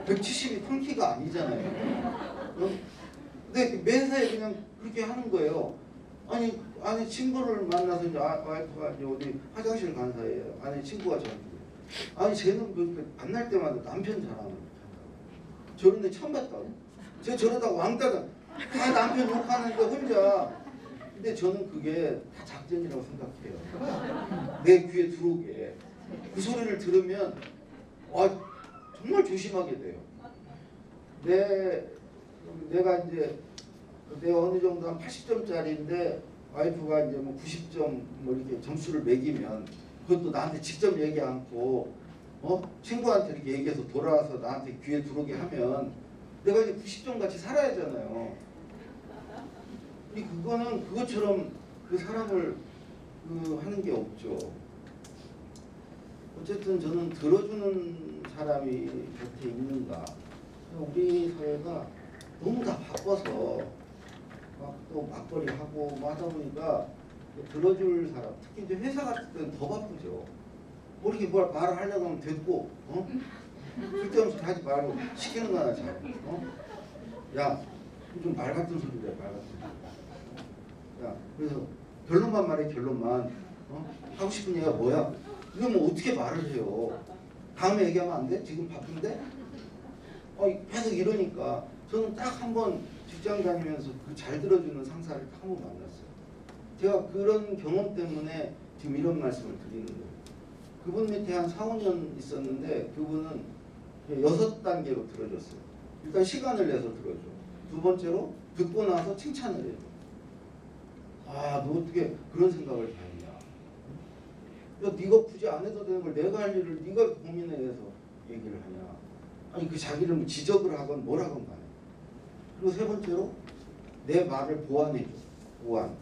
Speaker 1: 170이 큰 키가 아니잖아요. 근데 매사에 그냥 그렇게 하는 거예요. 아니 친구를 만나서 이제 와이프가 이제 어디 화장실 간 사이에요. 아니 친구가 저한테 아니 쟤는 그 만날 때마다 남편 자랑을 저런데 처음 봤다고. 제가 저러다가 왕따가 다 남편 욕하는데 혼자. 근데 저는 그게 다 작전이라고 생각해요. 내 귀에 들어오게. 그 소리를 들으면 정말 조심하게 돼요. 내가 이제 내가 어느 정도 한 80점짜리인데 와이프가 이제 뭐 90점 뭐 이렇게 점수를 매기면 그것도 나한테 직접 얘기 않고 친구한테 이렇게 얘기해서 돌아와서 나한테 귀에 들어오게 하면 내가 이제 90점 같이 살아야 하잖아요. 그거는 그것처럼 그 사람을 하는 게 없죠. 어쨌든 저는 들어주는 사람이 곁에 있는가. 우리 사회가 너무 다 바빠서 막 또 막걸리 하고 뭐 하다 보니까 들어줄 사람, 특히 이제 회사 같은 때는 더 바쁘죠. 뭐 이렇게 뭘 말을 하려고 하면 됐고, 쓸데없이 하지 말고 시키는 거 하나 잘. 야, 좀 말 같은 소리래, 말 같은 소리. 야, 그래서 결론만 말해, 결론만. 하고 싶은 얘기가 뭐야? 이거 뭐 어떻게 말을 해요? 다음에 얘기하면 안 돼? 지금 바쁜데? 계속 이러니까 저는 딱 한 번 직장 다니면서 그 잘 들어주는 상사를 딱 한 번 만났어요. 제가 그런 경험 때문에 지금 이런 말씀을 드리는 거예요. 그분 밑에 한 4, 5년 있었는데 그분은 6단계로 들어줬어요. 일단 시간을 내서 들어줘. 두 번째로 듣고 나서 칭찬을 해줘. 아, 너 어떻게 그런 생각을 다 했냐. 야, 네가 굳이 안 해도 되는 걸 내가 할 일을 네가 고민해서 얘기를 하냐. 아니 그 자기를 뭐 지적을 하건 뭘 하건 간에. 그리고 세 번째로 내 말을 보완해줘. 보완.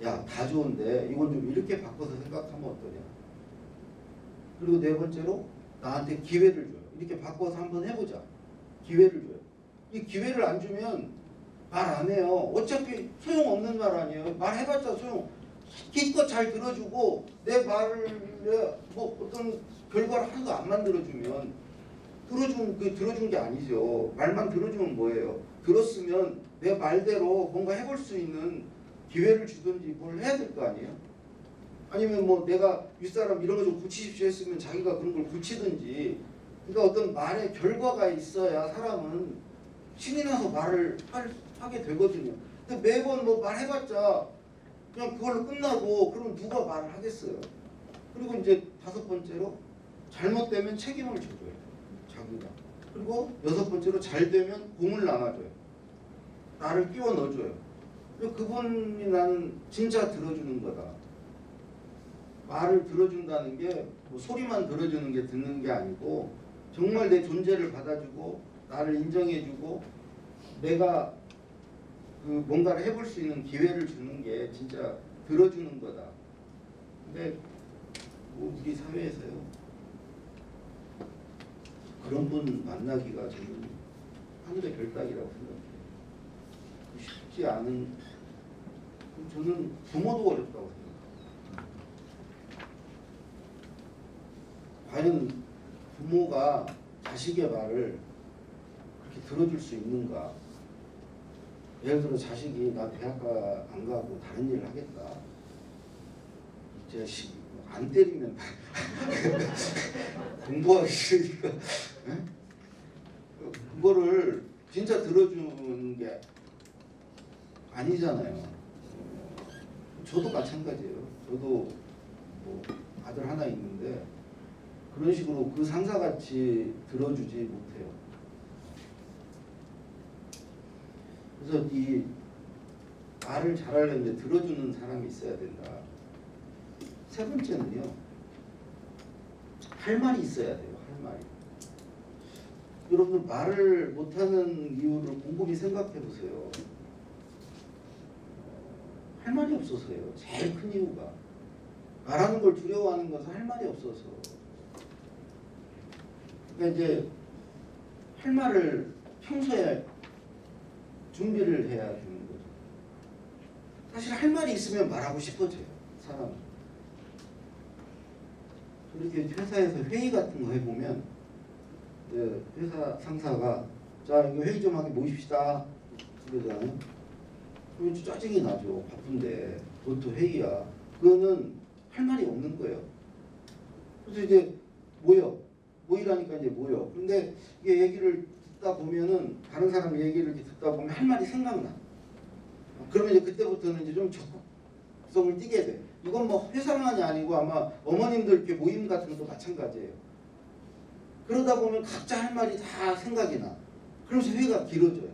Speaker 1: 야, 다 좋은데 이건 좀 이렇게 바꿔서 생각하면 어떠냐. 그리고 네 번째로 나한테 기회를 줘요. 이렇게 바꿔서 한번 해보자. 기회를 줘요. 이 기회를 안 주면 말 안 해요. 어차피 소용없는 말 아니에요. 말해봤자 소용. 기껏 잘 들어주고 내 말을 뭐 어떤 결과를 하나도 안 만들어주면 들어준 게 아니죠. 말만 들어주면 뭐예요? 들었으면 내 말대로 뭔가 해볼 수 있는 기회를 주든지 뭘 해야 될 거 아니에요? 아니면 뭐 내가 윗사람 이런 거 좀 고치십시오 했으면 자기가 그런 걸 고치든지. 그러니까 어떤 말의 결과가 있어야 사람은 신이 나서 말을 하게 되거든요. 근데 매번 뭐 말해봤자 그냥 그걸로 끝나고 그럼 누가 말을 하겠어요. 그리고 이제 5번째로 잘못되면 책임을 져줘요. 자기가. 그리고 6번째로 잘 되면 공을 나눠줘요. 나를 끼워 넣어줘요. 그분이 나는 진짜 들어주는 거다. 말을 들어준다는 게 뭐 소리만 들어주는 게 듣는 게 아니고 정말 내 존재를 받아주고 나를 인정해주고 내가 그 뭔가를 해볼 수 있는 기회를 주는 게 진짜 들어주는 거다. 근데 뭐 우리 사회에서요 그런 분 만나기가 저는 하늘의 별따기라고 생각해요. 쉽지 않은, 저는 부모도 어렵다고 생각해요. 과연 부모가 자식의 말을 그렇게 들어줄 수 있는가? 예를 들어 자식이 나 대학가 안 가고 다른 일을 하겠다. 제가 안 때리면 공부하기 싫으니까 그거를 진짜 들어주는 게 아니잖아요. 저도 마찬가지예요. 저도 뭐 아들 하나 있는데 그런 식으로 그 상사같이 들어주지 못해요. 그래서 이 말을 잘하려면 들어주는 사람이 있어야 된다. 세 번째는요. 할 말이 있어야 돼요. 할 말이. 여러분들 말을 못하는 이유를 곰곰이 생각해 보세요. 할 말이 없어서예요. 제일 큰 이유가. 말하는 걸 두려워하는 것은 할 말이 없어서. 그러니까 이제 할 말을 평소에 준비를 해야 되는 거죠. 사실 할 말이 있으면 말하고 싶어져요. 사람은. 이렇게 회사에서 회의 같은 거 해보면 회사 상사가 자 이거 회의 좀 하게 모입시다 그러잖아요. 그러면 짜증이 나죠. 바쁜데 그것도 회의야. 그거는 할 말이 없는 거예요. 그래서 이제 모이라니까 이제 모여. 근데 이게 얘기를 듣다 보면은 다른 사람 얘기를 이렇게 듣다 보면 할 말이 생각나. 그러면 이제 그때부터는 이제 좀 적극성을 띠게 돼. 이건 뭐 회사만이 아니고 아마 어머님들 이렇게 모임 같은 것도 마찬가지예요. 그러다 보면 각자 할 말이 다 생각이 나. 그러면서 회의가 길어져요.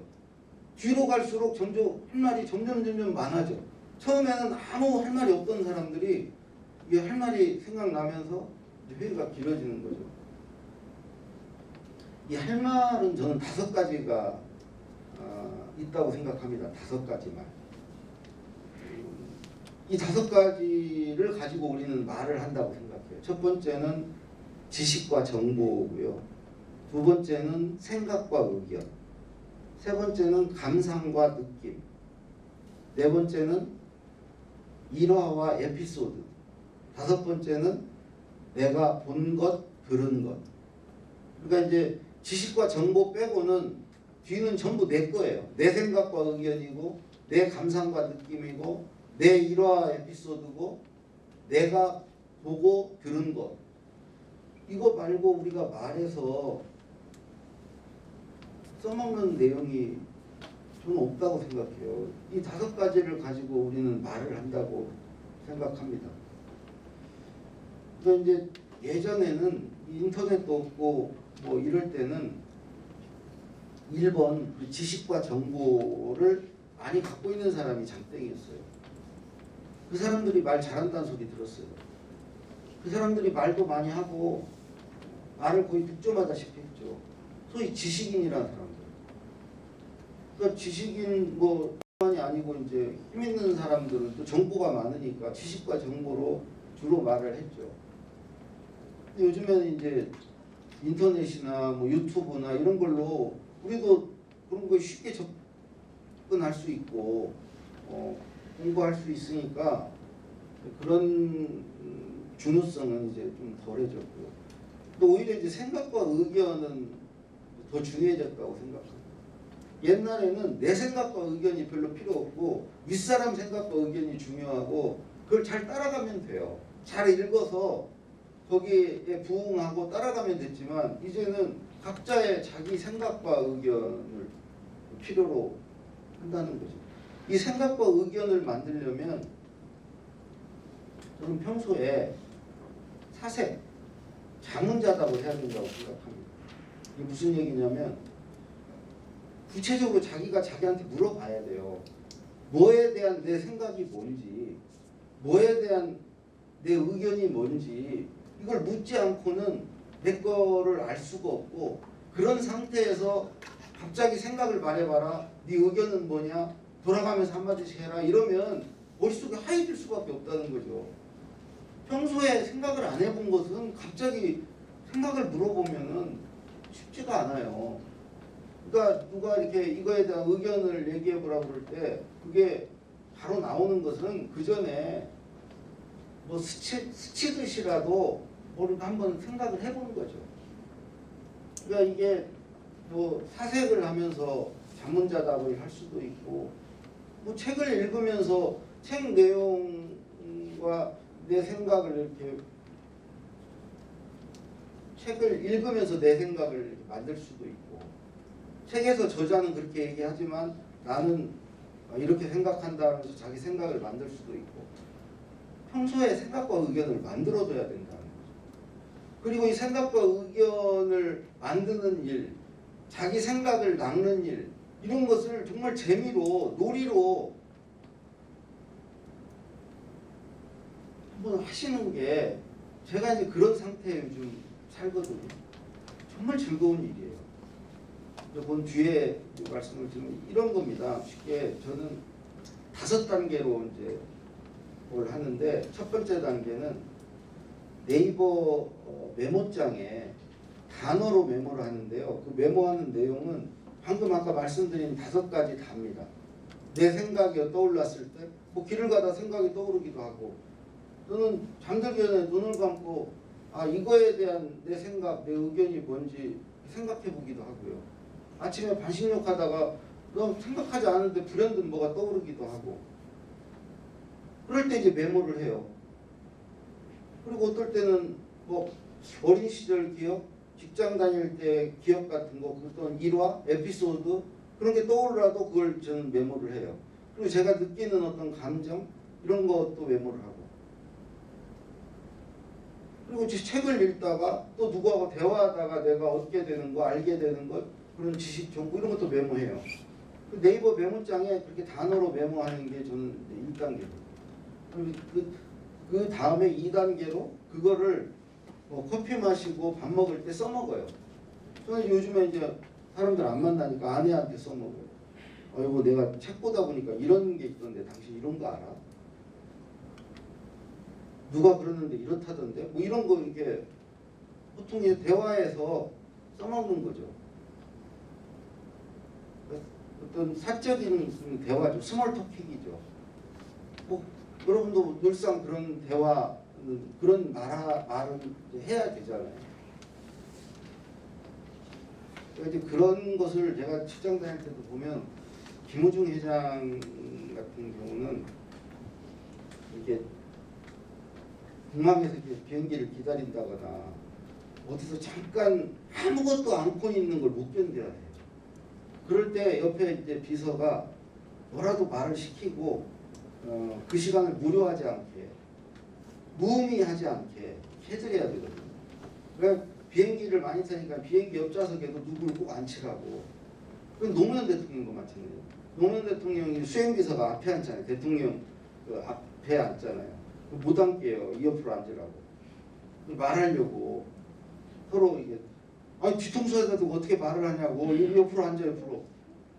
Speaker 1: 뒤로 갈수록 점점 할 말이 점점 많아져. 처음에는 아무 할 말이 없던 사람들이 이게 할 말이 생각나면서 회의가 길어지는 거죠. 이 할 말은 저는 5가지가 있다고 생각합니다. 5가지 말. 이 5가지를 가지를 가지고 우리는 말을 한다고 생각해요. 첫 번째는 지식과 정보고요. 두 번째는 생각과 의견. 세 번째는 감상과 느낌. 네 번째는 일화와 에피소드. 다섯 번째는 내가 본 것, 들은 것. 그러니까 이제 지식과 정보 빼고는 뒤는 전부 내 거예요. 내 생각과 의견이고 내 감상과 느낌이고 내 일화 에피소드고 내가 보고 들은 것. 이거 말고 우리가 말해서 써먹는 내용이 저는 없다고 생각해요. 이 다섯 가지를 가지고 우리는 말을 한다고 생각합니다. 그러니까 이제 예전에는 인터넷도 없고 뭐 이럴 때는 1번 지식과 정보를 많이 갖고 있는 사람이 장땡이었어요. 그 사람들이 말 잘한다는 소리 들었어요. 그 사람들이 말도 많이 하고 말을 거의 독점하다시피 했죠. 소위 지식인이라는 사람들. 그러니까 지식인 뭐만이 아니고 이제 힘 있는 사람들은 또 정보가 많으니까 지식과 정보로 주로 말을 했죠. 근데 요즘에는 이제 인터넷이나 뭐 유튜브나 이런 걸로 우리도 그런 거 쉽게 접근할 수 있고 공부할 수 있으니까 그런 중요성은 이제 좀 덜해졌고요. 또 오히려 이제 생각과 의견은 더 중요해졌다고 생각합니다. 옛날에는 내 생각과 의견이 별로 필요 없고 윗사람 생각과 의견이 중요하고 그걸 잘 따라가면 돼요. 잘 읽어서 거기에 부응하고 따라가면 됐지만 이제는 각자의 자기 생각과 의견을 필요로 한다는 거죠. 이 생각과 의견을 만들려면 저는 평소에 사색, 자문자답을 해야 된다고 생각합니다. 이게 무슨 얘기냐면 구체적으로 자기가 자기한테 물어봐야 돼요. 뭐에 대한 내 생각이 뭔지, 뭐에 대한 내 의견이 뭔지 이걸 묻지 않고는 내 거를 알 수가 없고 그런 상태에서 갑자기 생각을 말해봐라. 네 의견은 뭐냐? 돌아가면서 한마디씩 해라. 이러면 머릿속에 하얘질 수밖에 없다는 거죠. 평소에 생각을 안 해본 것은 갑자기 생각을 물어보면은 쉽지가 않아요. 그러니까 누가 이렇게 이거에 대한 의견을 얘기해 보라고 그럴 때 그게 바로 나오는 것은 그 전에 뭐 스치듯이라도 뭐를 한번 생각을 해보는 거죠. 그러니까 이게 뭐 사색을 하면서 자문자답을 할 수도 있고 뭐 책을 읽으면서 책 내용과 내 생각을 이렇게 책을 읽으면서 내 생각을 이렇게 만들 수도 있고 책에서 저자는 그렇게 얘기하지만 나는 이렇게 생각한다 하면서 자기 생각을 만들 수도 있고 평소에 생각과 의견을 만들어둬야 된다는 거죠. 그리고 이 생각과 의견을 만드는 일, 자기 생각을 낚는 일 이런 것을 정말 재미로 놀이로 한번 하시는 게 제가 이제 그런 상태에 요즘 살거든요. 정말 즐거운 일이에요. 본 뒤에 말씀을 드리면 이런 겁니다. 쉽게 저는 5단계로 이제 뭘 하는데 첫 번째 단계는 네이버 메모장에 단어로 메모를 하는데요. 그 메모하는 내용은 방금 아까 말씀드린 5가지 답니다. 내 생각이 떠올랐을 때 뭐 길을 가다 생각이 떠오르기도 하고 또는 잠들기 전에 눈을 감고 이거에 대한 내 생각, 내 의견이 뭔지 생각해 보기도 하고요. 아침에 반신욕 하다가 생각하지 않은데 불현듯 뭐가 떠오르기도 하고 그럴 때 이제 메모를 해요. 그리고 어떨 때는 뭐 어린 시절 기억, 직장 다닐 때 기억 같은 거, 어떤 일화, 에피소드 그런 게 떠오르라도 그걸 저는 메모를 해요. 그리고 제가 느끼는 어떤 감정 이런 것도 메모를 하고 그리고 책을 읽다가 또 누구하고 대화하다가 내가 얻게 되는 거, 알게 되는 것 그런 지식 정보 이런 것도 메모해요. 그 네이버 메모장에 그렇게 단어로 메모하는 게 저는 1단계예요. 그 다음에 2단계로 그거를 커피 마시고 밥 먹을 때 써먹어요. 저는 요즘에 이제 사람들 안 만나니까 아내한테 써먹어요. 이거 내가 책 보다 보니까 이런 게 있던데 당신 이런 거 알아? 누가 그러는데 이렇다던데 뭐 이런 거 이게 보통 이제 대화에서 써먹는 거죠. 어떤 사적인 대화죠. 스몰 토픽이죠. 뭐 여러분도 늘상 그런 대화 그런 말은 해야 되잖아요. 그러니까 이제 그런 것을 제가 출장 다닐 때도 보면 김우중 회장 같은 경우는 이게 공항에서 이렇게 비행기를 기다린다거나 어디서 잠깐 아무것도 안고 있는 걸 못 견뎌야 해요. 그럴 때 옆에 이제 비서가 뭐라도 말을 시키고 그 시간을 무료하지 않게 무의미하지 않게 해드려야 되거든요. 그러니까 비행기를 많이 타니까 비행기 옆좌석에도 누구를 꼭 앉히라고. 그건 노무현 대통령도 마찬가지예요. 노무현 대통령이 수행비서가 앞에 앉잖아요. 대통령 그 앞에 앉잖아요. 못 앉게요. 이 옆으로 앉으라고. 말하려고 서로 이게 아니 뒤통수에다 두고 어떻게 말을 하냐고. 이 옆으로 앉아 옆으로.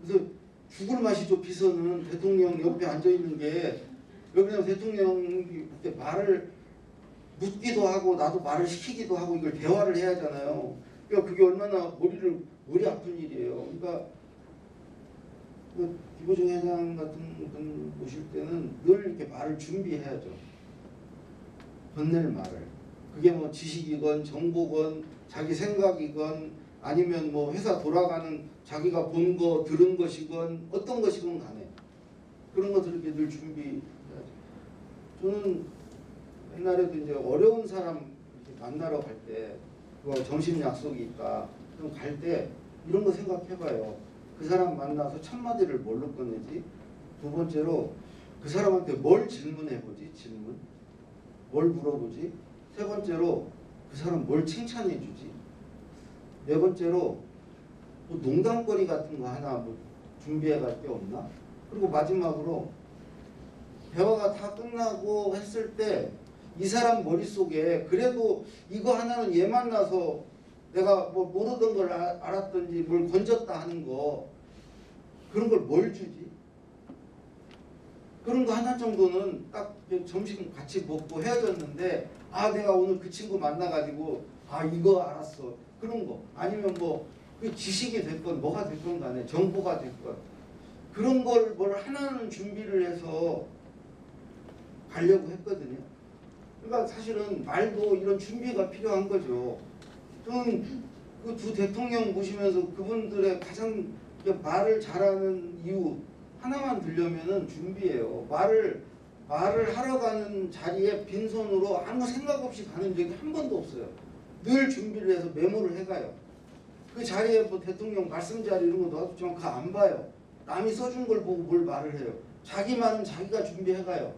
Speaker 1: 그래서 죽을 맛이죠. 비서는 대통령 옆에 앉아 있는 게 여기는 대통령이 그때 말을 묻기도 하고 나도 말을 시키기도 하고 이걸 대화를 해야 하잖아요. 그러니까 그게 얼마나 머리 아픈 일이에요. 그러니까 김우중 회장 같은 분 모실 때는 늘 이렇게 말을 준비해야죠. 건넬 말을. 그게 뭐 지식이건 정보건 자기 생각이건 아니면 뭐 회사 돌아가는 자기가 본 거 들은 것이건 어떤 것이건 간에 그런 것들을 이렇게 늘 준비해야죠. 저는 옛날에도 이제 어려운 사람 만나러 갈 때 점심 약속이 있다. 그럼 갈 때 이런 거 생각해봐요. 그 사람 만나서 첫 마디를 뭘로 꺼내지? 두 번째로 그 사람한테 뭘 질문해보지? 질문? 뭘 물어보지? 세 번째로 그 사람 뭘 칭찬해주지? 네 번째로 뭐 농담거리 같은 거 하나 뭐 준비해갈 게 없나? 그리고 마지막으로 대화가 다 끝나고 했을 때 이 사람 머릿속에 그래도 이거 하나는 얘 만나서 내가 뭐 모르던 걸 알았던지 뭘 건졌다 하는 거 그런 걸 뭘 주지? 그런 거 하나 정도는 딱 점심 같이 먹고 헤어졌는데 아 내가 오늘 그 친구 만나가지고 아 이거 알았어 그런 거 아니면 뭐 그 지식이 됐건 뭐가 됐건 간에 정보가 됐건 그런 걸 뭘 하나는 준비를 해서 가려고 했거든요. 그러니까 사실은 말도 이런 준비가 필요한 거죠. 저는 그 두 대통령 보시면서 그분들의 가장 말을 잘하는 이유 하나만 들려면은 준비예요. 말을 하러 가는 자리에 빈손으로 아무 생각 없이 가는 적이 한 번도 없어요. 늘 준비를 해서 메모를 해가요. 그 자리에 뭐 대통령 말씀 자리 이런 거 놔두지만 그거 안 봐요. 남이 써준 걸 보고 뭘 말을 해요. 자기 말은 자기가 준비해가요.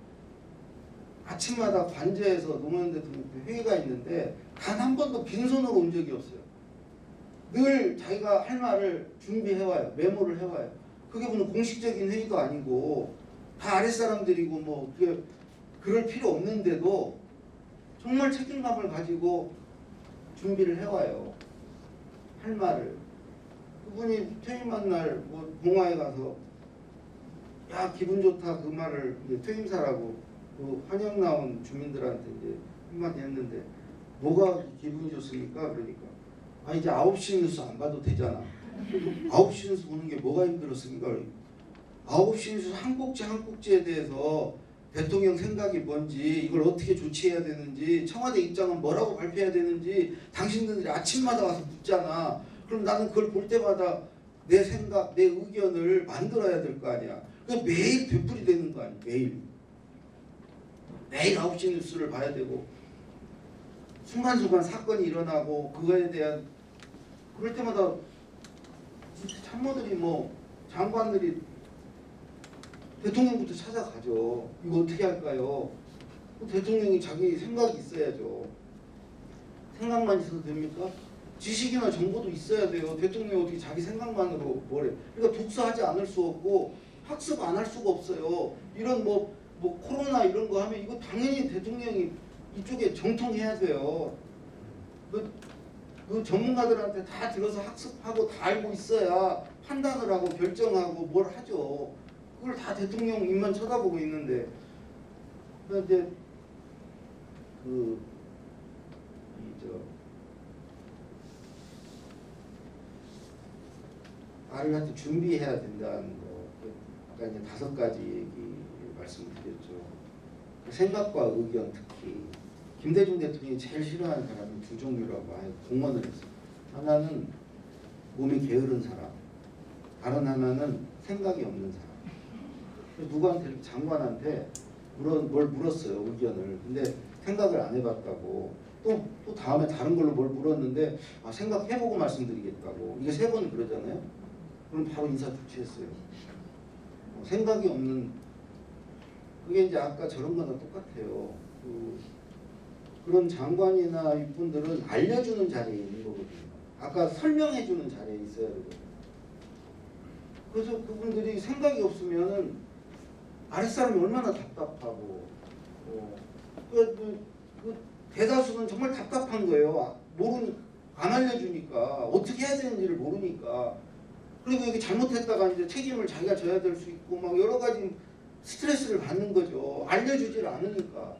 Speaker 1: 아침마다 관저에서 노무현 대통령 회의가 있는데 단 한 번도 빈손으로 온 적이 없어요. 늘 자기가 할 말을 준비해와요. 메모를 해와요. 그게 무슨 공식적인 회의도 아니고 다 아랫사람들이고 뭐 그럴 필요 없는데도 정말 책임감을 가지고 준비를 해와요. 할 말을. 그분이 퇴임한 날 뭐 봉화에 가서 야 기분 좋다 그 말을 퇴임사라고 그 환영 나온 주민들한테 이제 한마디 했는데 뭐가 기분이 좋습니까? 그러니까 아 이제 9시 뉴스 안 봐도 되잖아. 9시 뉴스 보는 게 뭐가 힘들었습니까? 9시 뉴스 한 꼭지 한 꼭지에 대해서 대통령 생각이 뭔지 이걸 어떻게 조치해야 되는지 청와대 입장은 뭐라고 발표해야 되는지 당신들이 아침마다 와서 묻잖아. 그럼 나는 그걸 볼 때마다 내 생각, 내 의견을 만들어야 될 거 아니야. 그게 매일 되풀이 되는 거 아니야. 매일 9시 뉴스를 봐야 되고 순간순간 사건이 일어나고 그거에 대한 그럴 때마다 참모들이 뭐 장관들이 대통령부터 찾아가죠. 이거 어떻게 할까요? 대통령이 자기 생각이 있어야죠. 생각만 있어도 됩니까? 지식이나 정보도 있어야 돼요. 대통령이 어떻게 자기 생각만으로 뭐래. 그러니까 독서하지 않을 수 없고 학습 안 할 수가 없어요. 이런 뭐 코로나 이런 거 하면 이거 당연히 대통령이 이쪽에 정통해야 돼요. 그 전문가들한테 다 들어서 학습하고 다 알고 있어야 판단을 하고 결정하고 뭘 하죠. 그걸 다 대통령 입만 쳐다보고 있는데 이제 말을 할 때 준비해야 된다는 거, 아까 이제 5가지 얘기 말씀드렸죠. 생각과 의견, 특히 김대중 대통령이 제일 싫어하는 사람이 2 종류라고 아예 공언을 했어요. 하나는 몸이 게으른 사람, 다른 하나는 생각이 없는 사람. 누구한테, 장관한테 뭘 물었어요, 의견을. 근데 생각을 안 해봤다고. 또 다음에 다른 걸로 뭘 물었는데 생각해보고 말씀드리겠다고. 이게 3번 그러잖아요. 그럼 바로 인사 조치했어요. 생각이 없는, 그게 이제 아까 저런 거나 똑같아요. 그런 장관이나 이분들은 알려주는 자리에 있는 거거든요. 아까 설명해주는 자리에 있어야 되거든요. 그래서 그분들이 생각이 없으면은 아랫사람이 얼마나 답답하고, 그 대다수는 정말 답답한 거예요. 안 알려주니까, 어떻게 해야 되는지를 모르니까. 그리고 이게 잘못했다가 이제 책임을 자기가 져야 될 수 있고, 막 여러 가지 스트레스를 받는 거죠. 알려주질 않으니까.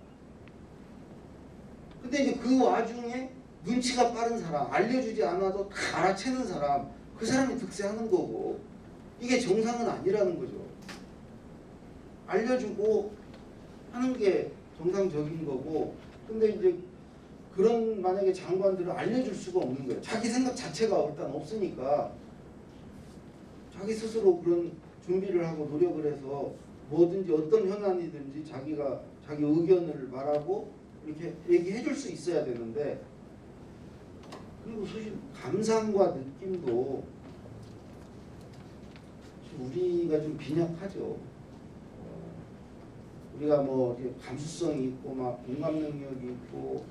Speaker 1: 근데 이제 그 와중에 눈치가 빠른 사람, 알려주지 않아도 다 알아채는 사람, 그 사람이 득세하는 거고, 이게 정상은 아니라는 거죠. 알려주고 하는 게 정상적인 거고, 근데 이제 그런 만약에 장관들은 알려줄 수가 없는 거예요. 자기 생각 자체가 일단 없으니까 자기 스스로 그런 준비를 하고 노력을 해서 뭐든지 어떤 현안이든지 자기 의견을 말하고 이렇게 얘기해 줄 수 있어야 되는데, 그리고 사실 감상과 느낌도 우리가 좀 빈약하죠. 우리가 뭐 감수성이 있고 막 공감 능력이 있고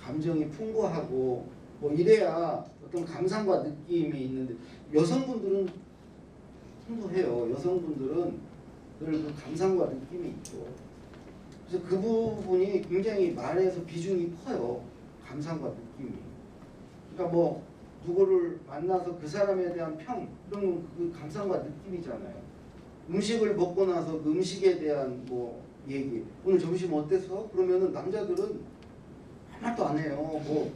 Speaker 1: 감정이 풍부하고 뭐 이래야 어떤 감상과 느낌이 있는데, 여성분들은 풍부해요. 여성분들은 늘 그 감상과 느낌이 있죠. 그래서 그 부분이 굉장히 말에서 비중이 커요. 감상과 느낌이. 그러니까 뭐 누구를 만나서 그 사람에 대한 평, 그런 그 감상과 느낌이잖아요. 음식을 먹고 나서 그 음식에 대한 뭐 얘기, 오늘 점심 어땠어? 그러면은 남자들은 아무 말도 안 해요. 뭐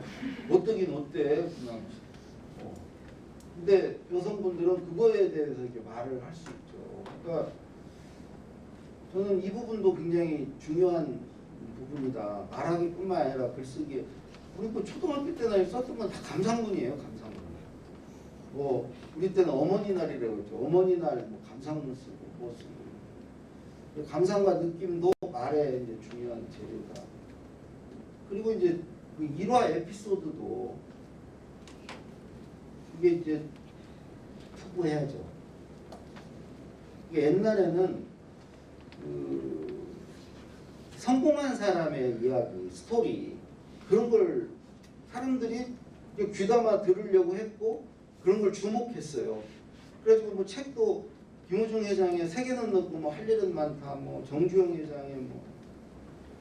Speaker 1: 어떠긴 어때? 그냥. 근데 여성분들은 그거에 대해서 이렇게 말을 할 수 있죠. 그러니까 저는 이 부분도 굉장히 중요한 부분이다. 말하기뿐만 아니라 글쓰기. 우리 뭐 초등학교 때나 썼던 건 다 감상문이에요. 감상문. 뭐 우리 때는 어머니 날이라고 했죠. 어머니 날 뭐 감상문 쓰고 뭐 쓰고. 감상과 느낌도 말의 이제 중요한 재료다. 그리고 이제 그 일화 에피소드도 이게 이제 투구해야죠. 이게 옛날에는 그 성공한 사람의 이야기, 스토리, 그런 걸 사람들이 귀담아 들으려고 했고 그런 걸 주목했어요. 그래가지고 뭐 책도 김우중 회장의 세계는 넓고 뭐 할 일은 많다, 뭐 정주영 회장의 뭐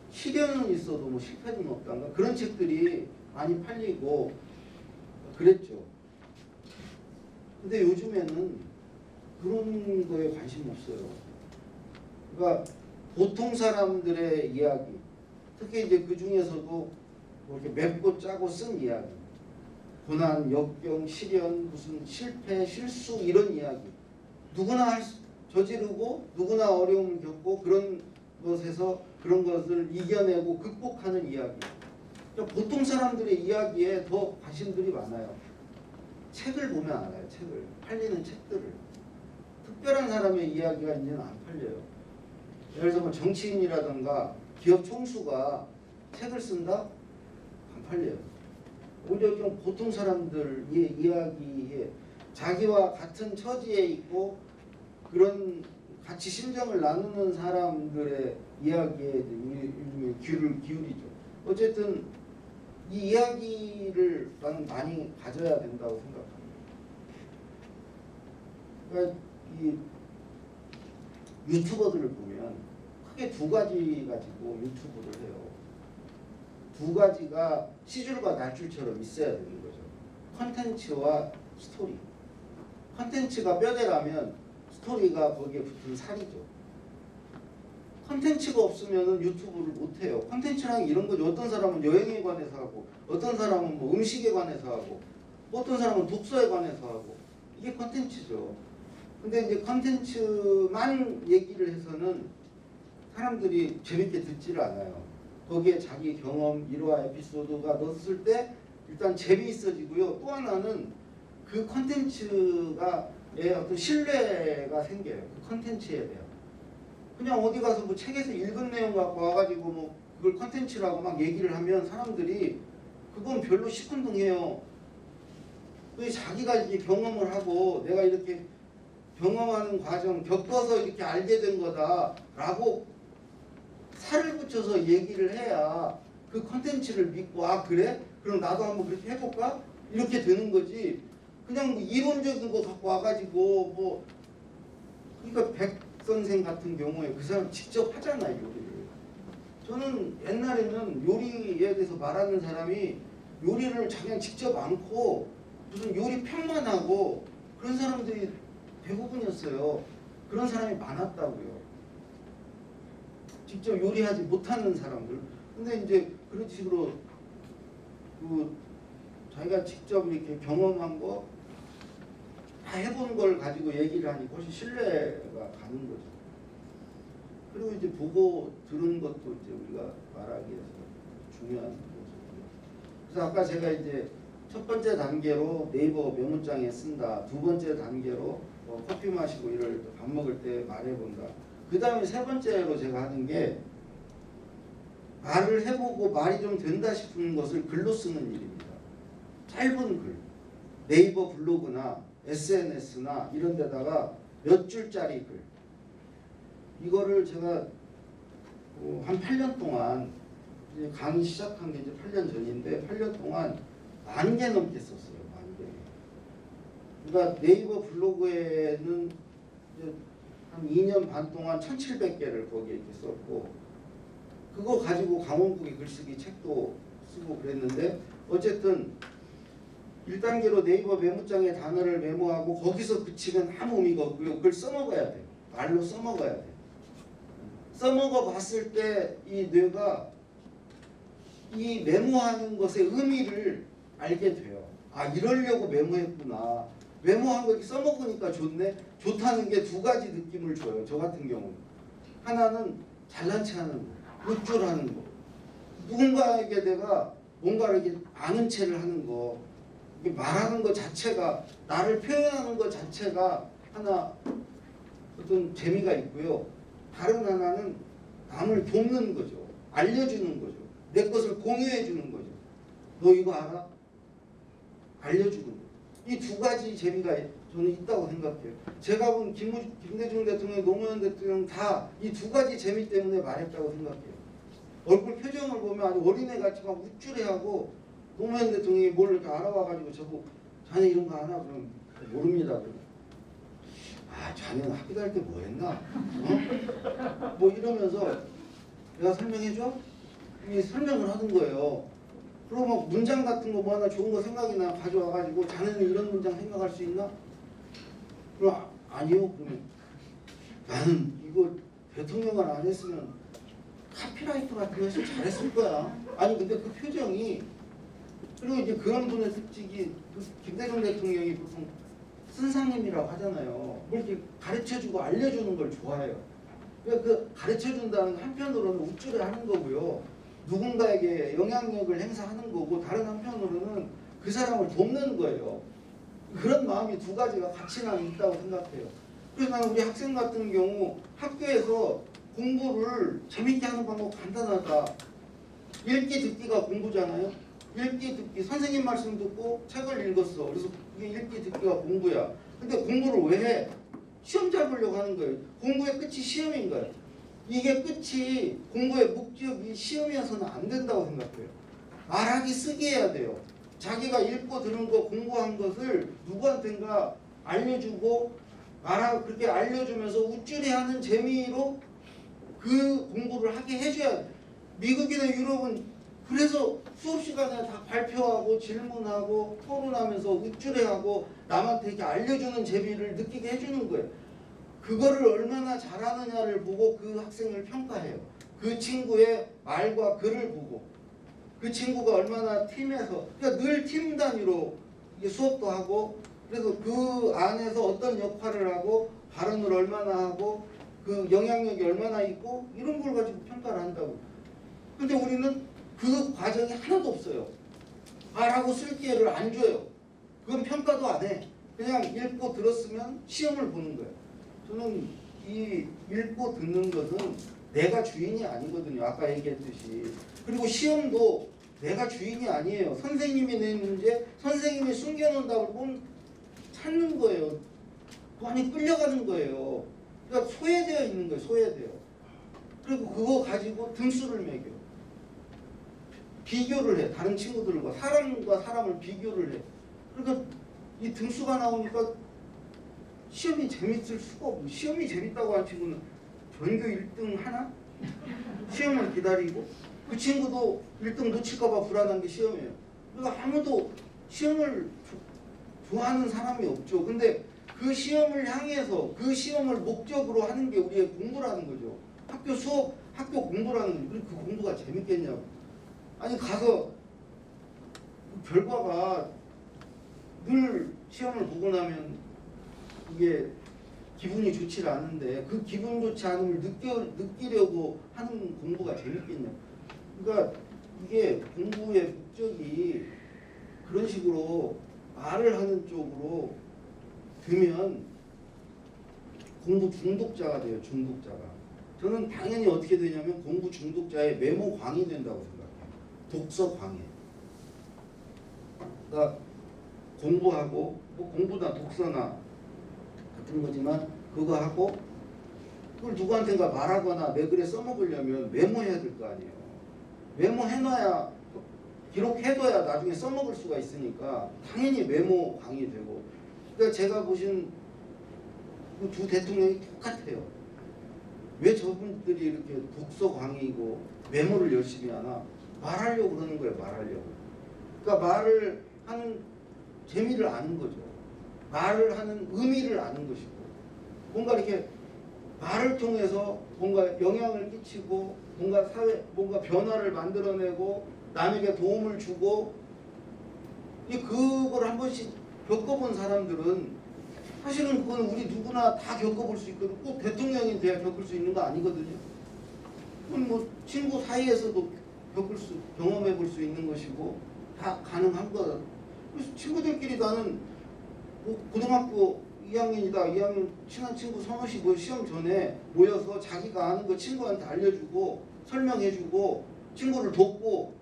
Speaker 1: 시련은 있어도 뭐 실패는 없단가, 그런 책들이 많이 팔리고 그랬죠. 근데 요즘에는 그런 거에 관심 없어요. 그러니까 보통 사람들의 이야기, 특히 이제 그 중에서도 뭐 이렇게 맵고 짜고 쓴 이야기, 고난, 역경, 시련, 무슨 실패, 실수, 이런 이야기, 누구나 저지르고 누구나 어려움을 겪고 그런 것에서 그런 것을 이겨내고 극복하는 이야기. 그러니까 보통 사람들의 이야기에 더 관심들이 많아요. 책을 보면 알아요. 책을, 팔리는 책들을. 특별한 사람의 이야기가 이제는 안 팔려요. 예를 들어 뭐 정치인이라든가 기업 총수가 책을 쓴다? 안 팔려요. 오히려 좀 보통 사람들의 이야기에 자기와 같은 처지에 있고 그런 같이 심정을 나누는 사람들의 이야기에 우리 귀를 기울이죠. 어쨌든 이 이야기를 나는 많이 가져야 된다고 생각합니다. 그러니까 이 유튜버들을 보면 크게 2가지 가지고 유튜브를 해요. 2가지가 시줄과 날줄처럼 있어야 되는 거죠. 컨텐츠와 스토리. 컨텐츠가 뼈대라면 스토리가 거기에 붙은 살이죠. 컨텐츠가 없으면 유튜브를 못해요. 컨텐츠랑 이런 거죠. 어떤 사람은 여행에 관해서 하고, 어떤 사람은 뭐 음식에 관해서 하고, 어떤 사람은 독서에 관해서 하고. 이게 컨텐츠죠. 근데 이제 컨텐츠만 얘기를 해서는 사람들이 재밌게 듣지를 않아요. 거기에 자기 경험, 일화, 에피소드가 넣었을 때 일단 재미있어지고요. 또 하나는 그 컨텐츠가의 어떤 신뢰가 생겨요. 그 컨텐츠에 대한. 그냥 어디 가서 뭐 책에서 읽은 내용 갖고 와가지고 뭐 그걸 컨텐츠라고 막 얘기를 하면 사람들이 그건 별로 시큰둥해요. 왜 자기가 이제 경험을 하고 내가 이렇게 경험하는 과정 겪어서 이렇게 알게 된 거다라고 살을 붙여서 얘기를 해야 그 컨텐츠를 믿고 아 그래? 그럼 나도 한번 그렇게 해볼까? 이렇게 되는 거지. 그냥 뭐 이론적인 거 갖고 와가지고 뭐 그러니까 백 선생 같은 경우에 그 사람 직접 하잖아요 요리를. 저는 옛날에는 요리에 대해서 말하는 사람이 요리를 그냥 직접 않고 무슨 요리 평만 하고 그런 사람들이 대부분이었어요. 그런 사람이 많았다고요. 직접 요리하지 못하는 사람들. 근데 이제 그런 식으로 그 자기가 직접 이렇게 경험한 거 다 해본 걸 가지고 얘기를 하니 훨씬 신뢰가 가는 거죠. 그리고 이제 보고 들은 것도 이제 우리가 말하기 위해서 중요한 거죠. 그래서 아까 제가 이제 첫 번째 단계로 네이버 메모장에 쓴다. 두 번째 단계로 커피 마시고 이럴 때 밥 먹을 때 말해본다. 그 다음에 세 번째로 제가 하는 게 말을 해보고 말이 좀 된다 싶은 것을 글로 쓰는 일입니다. 짧은 글. 네이버 블로그나 SNS나 이런 데다가 몇 줄짜리 글. 이거를 제가 한 8년 동안 이제 강의 시작한 게 이제 8년 전인데 8년 동안 10,000개 넘게 썼어요. 10,000개. 그러니까 네이버 블로그에는 이제 한 2년 반 동안 1,700개를 거기에 이렇게 썼고 그거 가지고 강원북의 글쓰기 책도 쓰고 그랬는데 어쨌든 1단계로 네이버 메모장에 단어를 메모하고 거기서 그치면 아무 의미가 없고요. 그걸 써먹어야 돼요. 말로 써먹어야 돼요. 써먹어 봤을 때 이 뇌가 이 메모하는 것의 의미를 알게 돼요. 아 이러려고 메모했구나. 메모한 거 이렇게 써먹으니까 좋네. 좋다는 게 두 가지 느낌을 줘요. 저 같은 경우는. 하나는 잘난 체하는 거. 우쭐하는 거. 누군가에게 내가 뭔가를 이렇게 아는 체를 하는 거. 말하는 것 자체가 나를 표현하는 것 자체가 하나 어떤 재미가 있고요. 다른 하나는 남을 돕는 거죠. 알려주는 거죠. 내 것을 공유해 주는 거죠. 너 이거 알아? 알려주는 거죠. 이 두 가지 재미가 저는 있다고 생각해요. 제가 본 김대중 대통령, 노무현 대통령 다 이 두 가지 재미 때문에 말했다고 생각해요. 얼굴 표정을 보면 아주 어린애같이 막 우쭐해하고 노무현 대통령이 뭘 이렇게 알아와가지고 저보고 자네 이런 거 아나? 그럼 모릅니다. 그러면 아 자네는 학교 다닐 때 뭐 했나? 어? 뭐 이러면서 내가 설명해줘? 이 설명을 하는 거예요. 그리고 막 문장 같은 거 뭐 하나 좋은 거 생각이 나 가져와가지고 자네는 이런 문장 생각할 수 있나? 그럼 아니요. 그러면 나는 이거 대통령을 안 했으면 카피라이터 같은 거 했으면 잘했을 거야. 아니 근데 그 표정이 그리고 이제 그런 분의 특징이 김대중 대통령이 보통 선상님이라고 하잖아요. 뭐 이렇게 가르쳐주고 알려주는 걸 좋아해요. 그러니까 그 가르쳐준다는 한편으로는 우쭐해 하는 거고요. 누군가에게 영향력을 행사하는 거고 다른 한편으로는 그 사람을 돕는 거예요. 그런 마음이 두 가지가 같이 나는 있다고 생각해요. 그래서 나는 우리 학생 같은 경우 학교에서 공부를 재밌게 하는 방법 간단하다. 읽기 듣기가 공부잖아요. 읽기 듣기 선생님 말씀 듣고 책을 읽었어. 그래서 이게 읽기 듣기가 공부야. 근데 공부를 왜 해? 시험 잘 보려고 하는 거예요. 공부의 끝이 시험인 거예요. 이게 끝이 공부의 목적이 시험이어서는 안 된다고 생각해요. 말하기 쓰기 해야 돼요. 자기가 읽고 들은 거 공부한 것을 누구한텐가 알려주고 말하고 그렇게 알려주면서 우쭐해하는 재미로 그 공부를 하게 해줘야 돼. 미국이나 유럽은 그래서 수업 시간에 다 발표하고 질문하고 토론하면서 우쭐해하고 남한테 이렇게 알려주는 재미를 느끼게 해주는 거예요. 그거를 얼마나 잘하느냐를 보고 그 학생을 평가해요. 그 친구의 말과 글을 보고 그 친구가 얼마나 팀에서 그러니까 늘 팀 단위로 수업도 하고 그래서 그 안에서 어떤 역할을 하고 발언을 얼마나 하고 그 영향력이 얼마나 있고 이런 걸 가지고 평가를 한다고. 근데 우리는 그 과정이 하나도 없어요. 말하고 쓸 기회를 안 줘요. 그건 평가도 안 해. 그냥 읽고 들었으면 시험을 보는 거예요. 저는 이 읽고 듣는 것은 내가 주인이 아니거든요. 아까 얘기했듯이. 그리고 시험도 내가 주인이 아니에요. 선생님이 낸 문제, 선생님이 숨겨놓은 답을 보면 찾는 거예요. 많이 끌려가는 거예요. 그러니까 소외되어 있는 거예요. 소외되어. 그리고 그거 가지고 등수를 매겨. 비교를 해. 다른 친구들과 사람과 사람을 비교를 해. 그러니까 이 등수가 나오니까 시험이 재밌을 수가 없고 시험이 재밌다고 하는 친구는 전교 1등 하나? 시험을 기다리고 그 친구도 1등 놓칠까 봐 불안한 게 시험이에요. 그러니까 아무도 시험을 좋아하는 사람이 없죠. 근데 그 시험을 향해서 그 시험을 목적으로 하는 게 우리의 공부라는 거죠. 학교 수업, 학교 공부라는 거죠. 그리고 그 공부가 재밌겠냐고. 아니 가서 그 결과가 늘 시험을 보고 나면 이게 기분이 좋지 않은데 그 기분 좋지 않음을 느끼려고 하는 공부가 재밌겠냐. 그러니까 이게 공부의 목적이 그런 식으로 말을 하는 쪽으로 되면 공부 중독자가 돼요. 중독자가. 저는 당연히 어떻게 되냐면 공부 중독자의 메모광이 된다고 생각해요. 독서광이. 그러니까 공부하고 뭐 공부나 독서나 같은 거지만 그거 하고 그걸 누구한테가 말하거나 내 글에 써먹으려면 메모해야 될 거 아니에요. 메모해놔야 기록해둬야 나중에 써먹을 수가 있으니까 당연히 메모광이 되고. 그러니까 제가 보신 그 두 대통령이 똑같아요. 왜 저분들이 이렇게 독서광이고 메모를 열심히 하나? 말하려고 그러는 거예요. 말하려고. 그러니까 말을 하는 재미를 아는 거죠. 말을 하는 의미를 아는 것이고 뭔가 이렇게 말을 통해서 뭔가 영향을 끼치고 뭔가 사회, 뭔가 변화를 만들어내고 남에게 도움을 주고 그걸 한 번씩 겪어본 사람들은 사실은 그건 우리 누구나 다 겪어볼 수 있거든요. 꼭 대통령이 돼야 겪을 수 있는 거 아니거든요. 그건 뭐 친구 사이에서도 경험해 볼 수 있는 것이고 다 가능한 거다. 그래서 친구들끼리 나는 뭐 고등학교 2학년이다. 2학년 친한 친구 서너씩 뭐 시험 전에 모여서 자기가 아는 거 친구한테 알려주고 설명해주고 친구를 돕고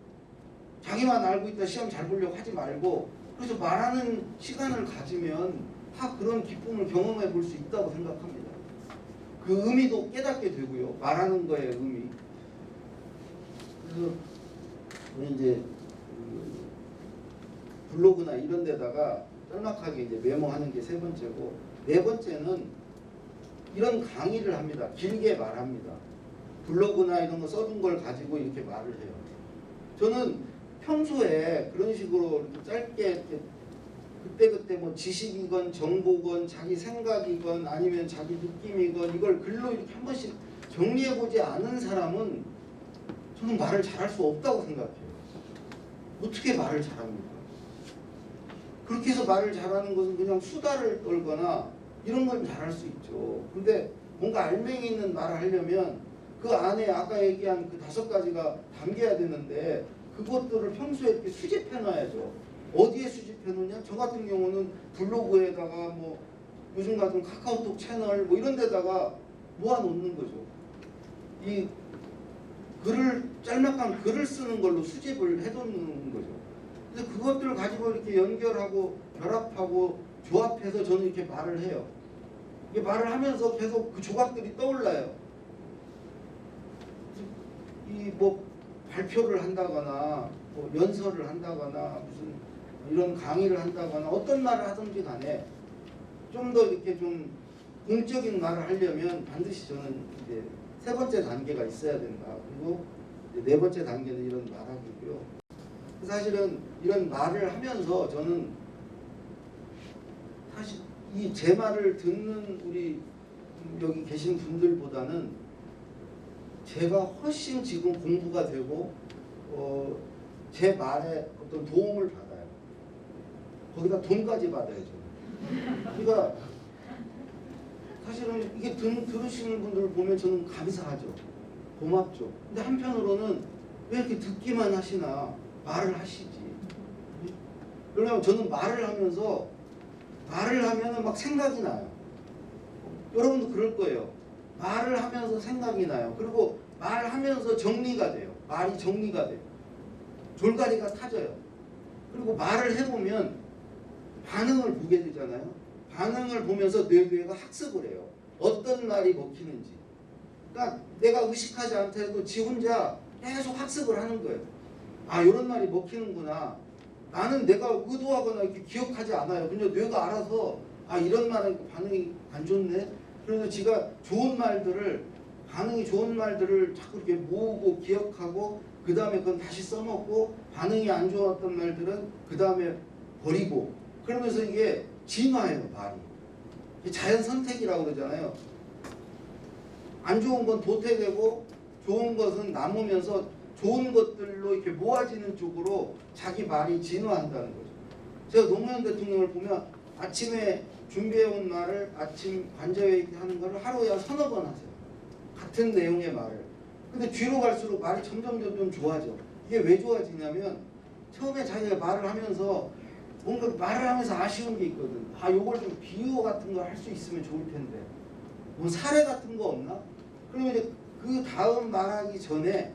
Speaker 1: 자기만 알고 있다 시험 잘 보려고 하지 말고 그래서 말하는 시간을 가지면 다 그런 기쁨을 경험해 볼 수 있다고 생각합니다. 그 의미도 깨닫게 되고요. 말하는 거의 의미. 그래서 이제 블로그나 이런 데다가 짤막하게 이제 메모하는 게 세 번째고, 네 번째는 이런 강의를 합니다. 길게 말합니다. 블로그나 이런 거 써둔 걸 가지고 이렇게 말을 해요. 저는 평소에 그런 식으로 이렇게 짧게 이렇게 그때그때 뭐 지식이건 정보건 자기 생각이건 아니면 자기 느낌이건 이걸 글로 이렇게 한 번씩 정리해보지 않은 사람은 저는 말을 잘할 수 없다고 생각해요. 어떻게 말을 잘합니까? 그렇게 해서 말을 잘하는 것은 그냥 수다를 떨거나 이런 건 잘할 수 있죠. 근데 뭔가 알맹이 있는 말을 하려면 그 안에 아까 얘기한 그 5가지가 담겨야 되는데 그것들을 평소에 이렇게 수집해놔야죠. 어디에 수집해놓냐? 저 같은 경우는 블로그에다가 뭐 요즘 같은 카카오톡 채널 뭐 이런 데다가 모아놓는 거죠. 이 글을 짤막한 글을 쓰는 걸로 수집을 해두는 거죠. 그래서 그것들을 가지고 이렇게 연결하고 결합하고 조합해서 저는 이렇게 말을 해요. 이게 말을 하면서 계속 그 조각들이 떠올라요. 이 뭐 발표를 한다거나 뭐 연설을 한다거나 무슨 이런 강의를 한다거나 어떤 말을 하든지 간에 좀 더 이렇게 좀 공적인 말을 하려면 반드시 저는 이제 3번째 단계가 있어야 된다. 그리고 이제 4번째 단계는 이런 말하기고요. 사실은 이런 말을 하면서 저는 사실 이 제 말을 듣는 우리 여기 계신 분들보다는 제가 훨씬 지금 공부가 되고 제 말에 어떤 도움을 받아요. 거기다 돈까지 받아야죠. 그러니까 사실은 이게 들으시는 분들 보면 저는 감사하죠. 고맙죠. 근데 한편으로는 왜 이렇게 듣기만 하시나 말을 하시지. 왜냐면 저는 말을 하면은 막 생각이 나요. 여러분도 그럴 거예요. 말을 하면서 생각이 나요. 그리고 말하면서 정리가 돼요. 말이 정리가 돼요. 졸가리가 타져요. 그리고 말을 해보면 반응을 보게 되잖아요. 반응을 보면서 뇌가 학습을 해요. 어떤 말이 먹히는지. 그러니까 내가 의식하지 않더라도 지 혼자 계속 학습을 하는 거예요. 아, 이런 말이 먹히는구나. 나는 내가 의도하거나 이렇게 기억하지 않아요. 근데 뇌가 알아서 아, 이런 말은 반응이 안 좋네. 그래서 지가 반응이 좋은 말들을 자꾸 이렇게 모으고 기억하고 그 다음에 그건 다시 써먹고 반응이 안 좋았던 말들은 그 다음에 버리고 그러면서 이게 진화해요, 말이. 자연 선택이라고 그러잖아요. 안 좋은 건 도태되고 좋은 것은 남으면서 좋은 것들로 이렇게 모아지는 쪽으로 자기 말이 진화한다는 거죠. 제가 노무현 대통령을 보면 아침에 준비해온 말을 아침 관저회의 하는 거를 하루에 한 서너 번 하세요. 같은 내용의 말을. 근데 뒤로 갈수록 말이 점점 좋아져. 이게 왜 좋아지냐면 처음에 자기가 말을 하면서 뭔가 말을 하면서 아쉬운 게 있거든. 아, 요걸 좀 비유 같은 걸 할 수 있으면 좋을 텐데. 뭐 사례 같은 거 없나? 그러면 이제 그 다음 말하기 전에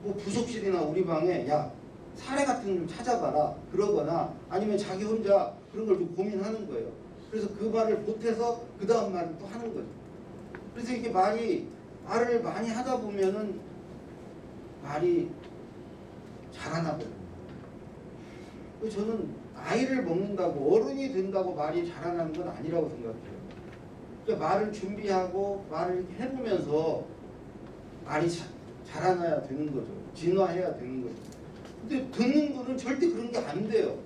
Speaker 1: 뭐 부속실이나 우리 방에 야, 사례 같은 거 좀 찾아봐라. 그러거나 아니면 자기 혼자 그런 걸 좀 고민하는 거예요. 그래서 그 말을 못해서 그 다음 말을 또 하는 거죠. 그래서 이게 말을 많이 하다 보면은 말이 자라나거든요. 저는 나이를 먹는다고 어른이 된다고 말이 자라나는 건 아니라고 생각해요. 그러니까 말을 준비하고 말을 이렇게 해보면서 말이 자라나야 되는 거죠. 진화해야 되는 거죠. 근데 듣는 거는 절대 그런 게 안 돼요.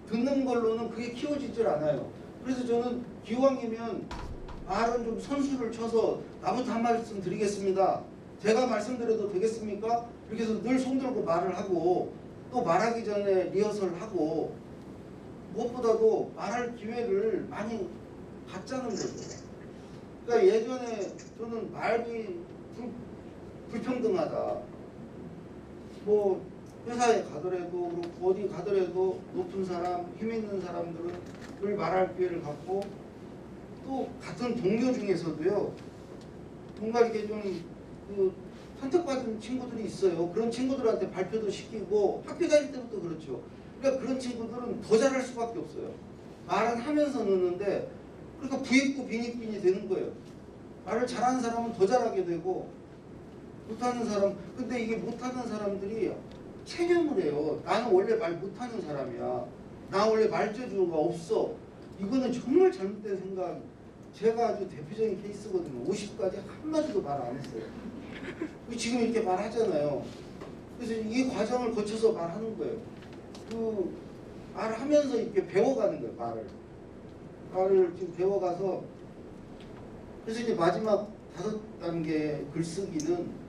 Speaker 1: 듣는 걸로는 그게 키워지질 않아요. 그래서 저는 기왕이면 말은 좀 선수를 쳐서 나부터 한 말씀 드리겠습니다. 제가 말씀드려도 되겠습니까? 이렇게 해서 늘 손들고 말을 하고 또 말하기 전에 리허설을 하고 무엇보다도 말할 기회를 많이 갖자는 거죠. 그러니까 예전에 저는 말이 불평등하다. 뭐 회사에 가더라도 그렇고 어디 가더라도 높은 사람, 힘 있는 사람들은 늘 말할 기회를 갖고 또 같은 동료 중에서도요. 뭔가 이렇게 좀 선택받은 친구들이 있어요. 그런 친구들한테 발표도 시키고 학교 다닐 때부터 그렇죠. 그러니까 그런 친구들은 더 잘할 수밖에 없어요. 말은 하면서 넣는데 그러니까 부익부 빈익빈이 되는 거예요. 말을 잘하는 사람은 더 잘하게 되고 못하는 사람, 근데 이게 못하는 사람들이 체념을 해요. 나는 원래 말 못하는 사람이야. 나 원래 말재주가 없어. 이거는 정말 잘못된 생각. 제가 아주 대표적인 케이스거든요. 50까지 한마디도 말 안 했어요. 지금 이렇게 말하잖아요. 그래서 이 과정을 거쳐서 말하는 거예요. 그 말하면서 이렇게 배워가는 거예요. 말을 지금 배워가서 그래서 이제 마지막 5단계 글쓰기는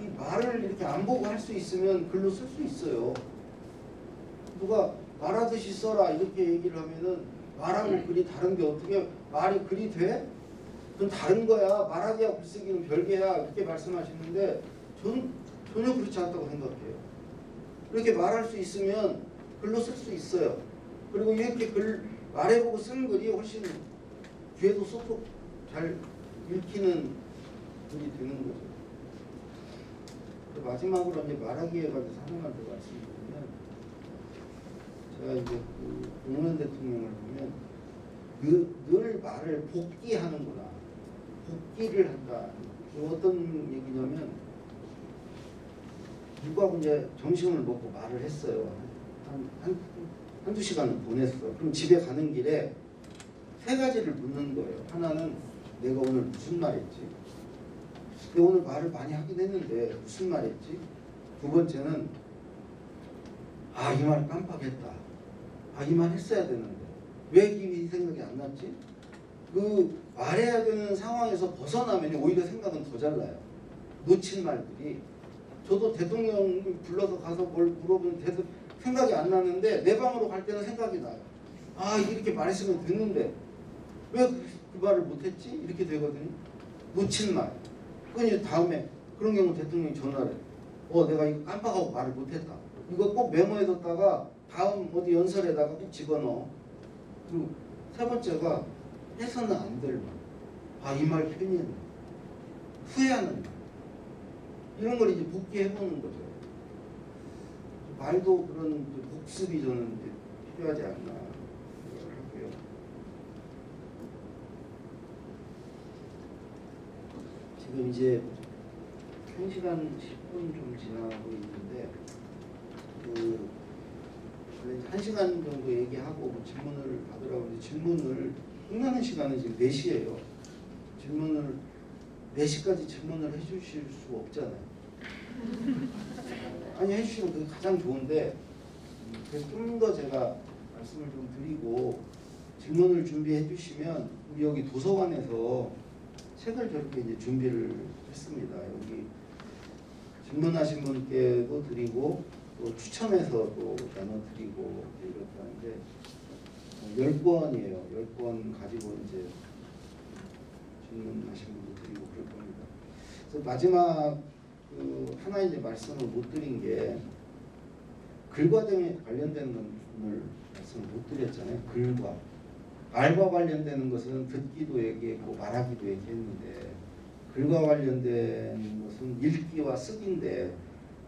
Speaker 1: 이 말을 이렇게 안 보고 할 수 있으면 글로 쓸 수 있어요. 누가 말하듯이 써라 이렇게 얘기를 하면은 말하고 글이 다른 게 어떻게 말이 글이 돼? 그건 다른 거야. 말하기와 글쓰기는 별개야. 이렇게 말씀하시는데 저는 전혀 그렇지 않다고 생각해요. 이렇게 말할 수 있으면 글로 쓸 수 있어요. 그리고 이렇게 글 말해보고 쓴 글이 훨씬 귀에도 쏙쏙 잘 읽히는 글이 되는 거죠. 마지막으로 이제 말하기에 관해서 하나만 더 말씀드리면, 제가 이제 그 노무현 대통령을 보면 늘 말을 복기하는구나. 복기를 한다. 어떤 얘기냐면 누가 이제 점심을 먹고 말을 했어요. 한두 시간을 보냈어. 그럼 집에 가는 길에 3가지를 묻는 거예요. 하나는 내가 오늘 무슨 말 했지? 내가 오늘 말을 많이 하긴 했는데 무슨 말 했지? 2번째는 이 말 깜빡했다. 이 말 했어야 되는데 왜 이 생각이 안 났지? 그 말해야 되는 상황에서 벗어나면 오히려 생각은 더 잘 나요. 놓친 말들이. 저도 대통령 불러서 가서 뭘 물어보면 생각이 안 나는데 내 방으로 갈 때는 생각이 나요. 아, 이렇게 말했으면 됐는데 왜 그 말을 못했지? 이렇게 되거든요. 놓친 말. 그러니 다음에 그런 경우 대통령이 전화를 내가 이거 깜빡하고 말을 못했다. 이거 꼭 메모해뒀다가 다음 어디 연설에다가 꼭 집어넣어. 그리고 세 번째가 해서는 안 될 말. 이 말 편의했네. 후회하는 말. 이런 걸 이제 복기해보는 거죠. 말도 그런 복습이 저는 이제 필요하지 않나 생각을 하고요. 지금 이제 1시간 10분 좀 지나고 있는데 원래 1시간 정도 얘기하고 질문을 받으라고 하는데 질문을 끝나는 시간은 지금 4시예요. 질문을 4시까지 질문을 해주실 수 없잖아요. 아니 해주시면 그게 가장 좋은데 그래서 좀 더 제가 말씀을 좀 드리고 질문을 준비해 주시면 우리 여기 도서관에서 책을 저렇게 이제 준비를 했습니다. 여기 질문하신 분께도 드리고 또 추첨해서 또 나눠드리고 이렇게 하는데 10권이에요. 10권 가지고 이제 질문하신 분도 드리고 그럴 겁니다. 그래서 마지막 하나 이제 말씀을 못 드린 게 글과정에 관련된 것을 말씀을 못 드렸잖아요. 글과 말과 관련되는 것은 듣기도 얘기했고 말하기도 얘기했는데 글과 관련된 것은 읽기와 쓰기인데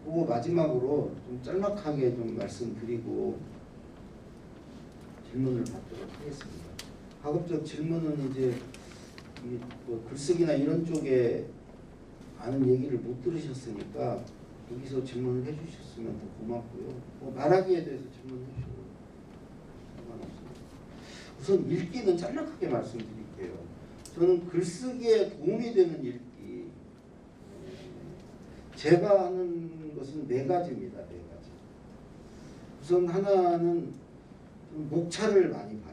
Speaker 1: 그거 마지막으로 좀 짤막하게 좀 말씀드리고 질문을 받도록 하겠습니다. 가급적 질문은 이제 뭐 글쓰기나 이런 쪽에 많은 얘기를 못 들으셨으니까 여기서 질문을 해주셨으면 더 고맙고요. 뭐 말하기에 대해서 질문해 주셔도 상관없습니다. 우선 읽기는 짤막하게 말씀드릴게요. 저는 글쓰기에 도움이 되는 읽기 제가 하는 것은 4가지입니다. 4가지. 우선 하나는 목차를 많이 봐요.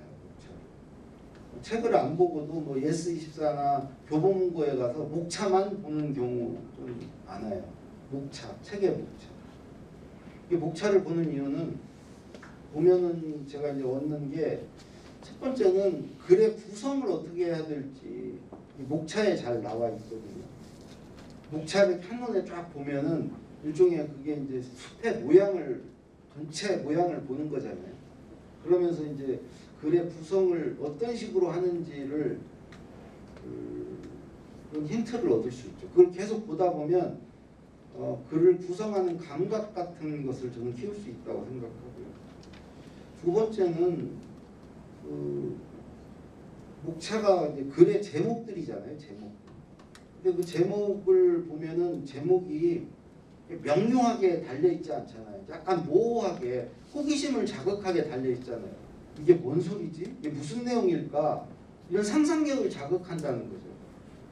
Speaker 1: 책을 안 보고도 뭐 예스24나 교보문고에 가서 목차만 보는 경우 좀 많아요. 목차, 책의 목차. 이 목차를 보는 이유는 보면은 제가 이제 얻는 게 첫 번째는 글의 구성을 어떻게 해야 될지 목차에 잘 나와 있거든요. 목차를 한눈에 쫙 보면은 일종의 그게 이제 숲의 모양을 전체 모양을 보는 거잖아요. 그러면서 이제 글의 구성을 어떤 식으로 하는지를 그런 힌트를 얻을 수 있죠. 그걸 계속 보다 보면 글을 구성하는 감각 같은 것을 저는 키울 수 있다고 생각하고요. 두 번째는 목차가 이제 글의 제목들이잖아요. 제목. 근데 그 제목을 보면은 제목이 명료하게 달려 있지 않잖아요. 약간 모호하게 호기심을 자극하게 달려 있잖아요. 이게 뭔 소리지? 이게 무슨 내용일까? 이런 상상력을 자극한다는 거죠.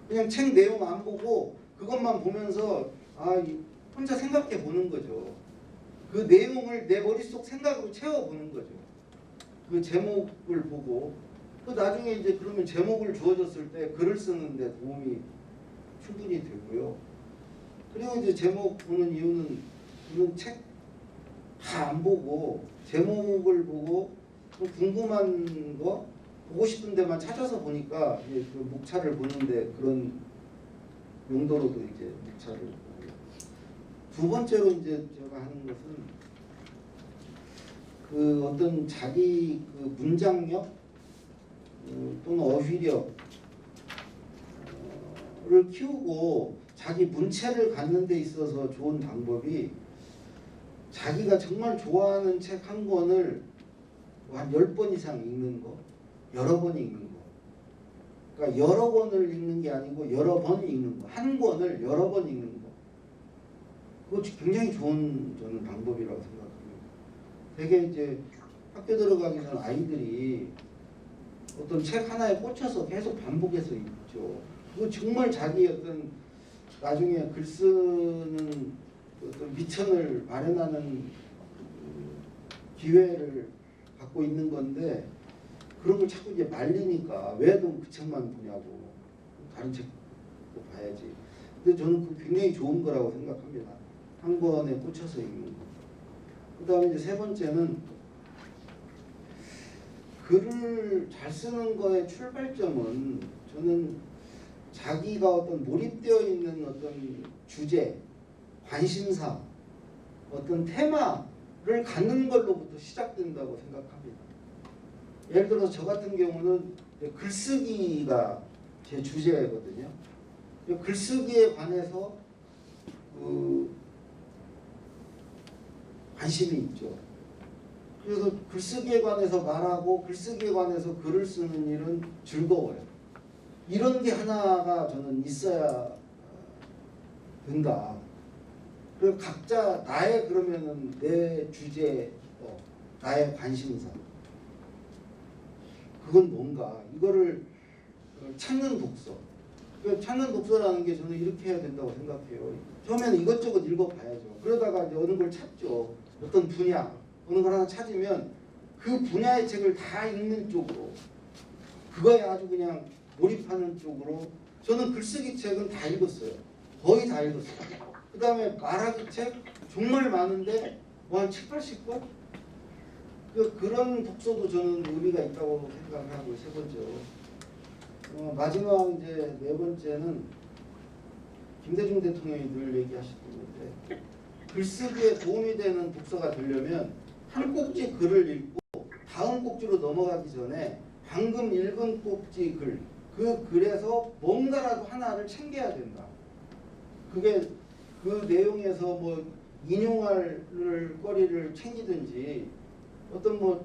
Speaker 1: 그냥 책 내용 안 보고 그것만 보면서 혼자 생각해 보는 거죠. 그 내용을 내 머릿속 생각으로 채워보는 거죠. 그 제목을 보고 그 나중에 이제 그러면 제목을 주어졌을 때 글을 쓰는데 도움이 충분히 되고요. 그리고 이제 제목 보는 이유는 이건 책 다 안 보고 제목을 보고 궁금한 거 보고 싶은 데만 찾아서 보니까 이제 그 목차를 보는데 그런 용도로도 이제 목차를 보고요. 두 번째로 이제 제가 하는 것은 그 어떤 자기 그 문장력 또는 어휘력을 키우고 자기 문체를 갖는 데 있어서 좋은 방법이 자기가 정말 좋아하는 책 한 권을 한 10번 이상 읽는 거, 여러 번 읽는 거. 그러니까 여러 권을 읽는 게 아니고 여러 번 읽는 거. 한 권을 여러 번 읽는 거. 그거 굉장히 좋은 저는 방법이라고 생각합니다. 되게 이제 학교 들어가기 전 아이들이 어떤 책 하나에 꽂혀서 계속 반복해서 읽죠. 그거 정말 자기 어떤 나중에 글 쓰는 어떤 미천을 마련하는 기회를 갖고 있는 건데 그런 걸 자꾸 이제 말리니까 왜 너 그 책만 보냐고 다른 책도 봐야지. 근데 저는 그 굉장히 좋은 거라고 생각합니다. 한 권에 꽂혀서 읽는 거. 그 다음에 이제 세 번째는 글을 잘 쓰는 거의 출발점은 저는 자기가 어떤 몰입되어 있는 어떤 주제, 관심사, 어떤 테마를 갖는 걸로부터 시작된다고 생각합니다. 예를 들어서 저 같은 경우는 글쓰기가 제 주제거든요. 글쓰기에 관해서 관심이 있죠. 그래서 글쓰기에 관해서 말하고 글쓰기에 관해서 글을 쓰는 일은 즐거워요. 이런 게 하나가 저는 있어야 된다. 그리고 각자 나의 그러면은 내 주제, 나의 관심사. 그건 뭔가 이거를 찾는 독서. 찾는 독서라는 게 저는 이렇게 해야 된다고 생각해요. 처음에는 이것저것 읽어봐야죠. 그러다가 이제 어느 걸 찾죠. 어떤 분야, 어느 걸 하나 찾으면 그 분야의 책을 다 읽는 쪽으로, 그거에 아주 그냥 몰입하는 쪽으로. 저는 글쓰기 책은 다 읽었어요. 거의 다 읽었어요. 그 다음에 말하기 책 정말 많은데 뭐 한 7, 80권? 그런 독서도 저는 의미가 있다고 생각을 하고, 세 번째로. 마지막 이제 네 번째는 김대중 대통령이 늘 얘기하시던 건데, 글쓰기에 도움이 되는 독서가 되려면 한 꼭지 글을 읽고 다음 꼭지로 넘어가기 전에 방금 읽은 꼭지 글, 그 글에서 뭔가라도 하나를 챙겨야 된다. 그게 그 내용에서 뭐 인용할 거리를 챙기든지, 어떤 뭐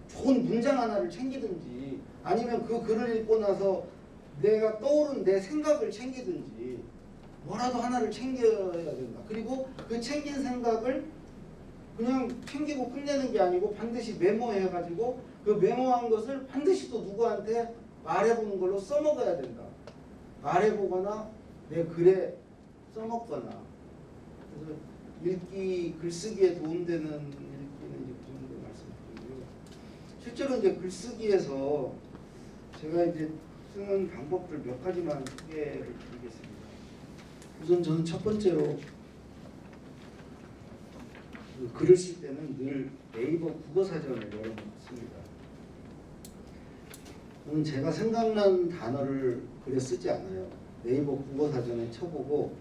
Speaker 1: 좋은 문장 하나를 챙기든지, 아니면 그 글을 읽고 나서 내가 떠오른 내 생각을 챙기든지, 뭐라도 하나를 챙겨야 된다. 그리고 그 챙긴 생각을 그냥 챙기고 끝내는 게 아니고 반드시 메모해가지고 그 메모한 것을 반드시 또 누구한테 말해보는 걸로 써먹어야 된다. 말해보거나 내 글에 써먹거나. 그래서 글쓰기에 도움되는 읽기는 이제 그 정도 말씀드리고요. 실제로 이제 글쓰기에서 제가 이제 쓰는 방법들 몇 가지만 소개를 드리겠습니다. 우선 저는 첫 번째로 글을 쓸 때는 늘 네이버 국어사전을 여러 번 씁니다. 저는 제가 생각난 단어를 글에 쓰지 않아요. 네이버 국어사전에 쳐보고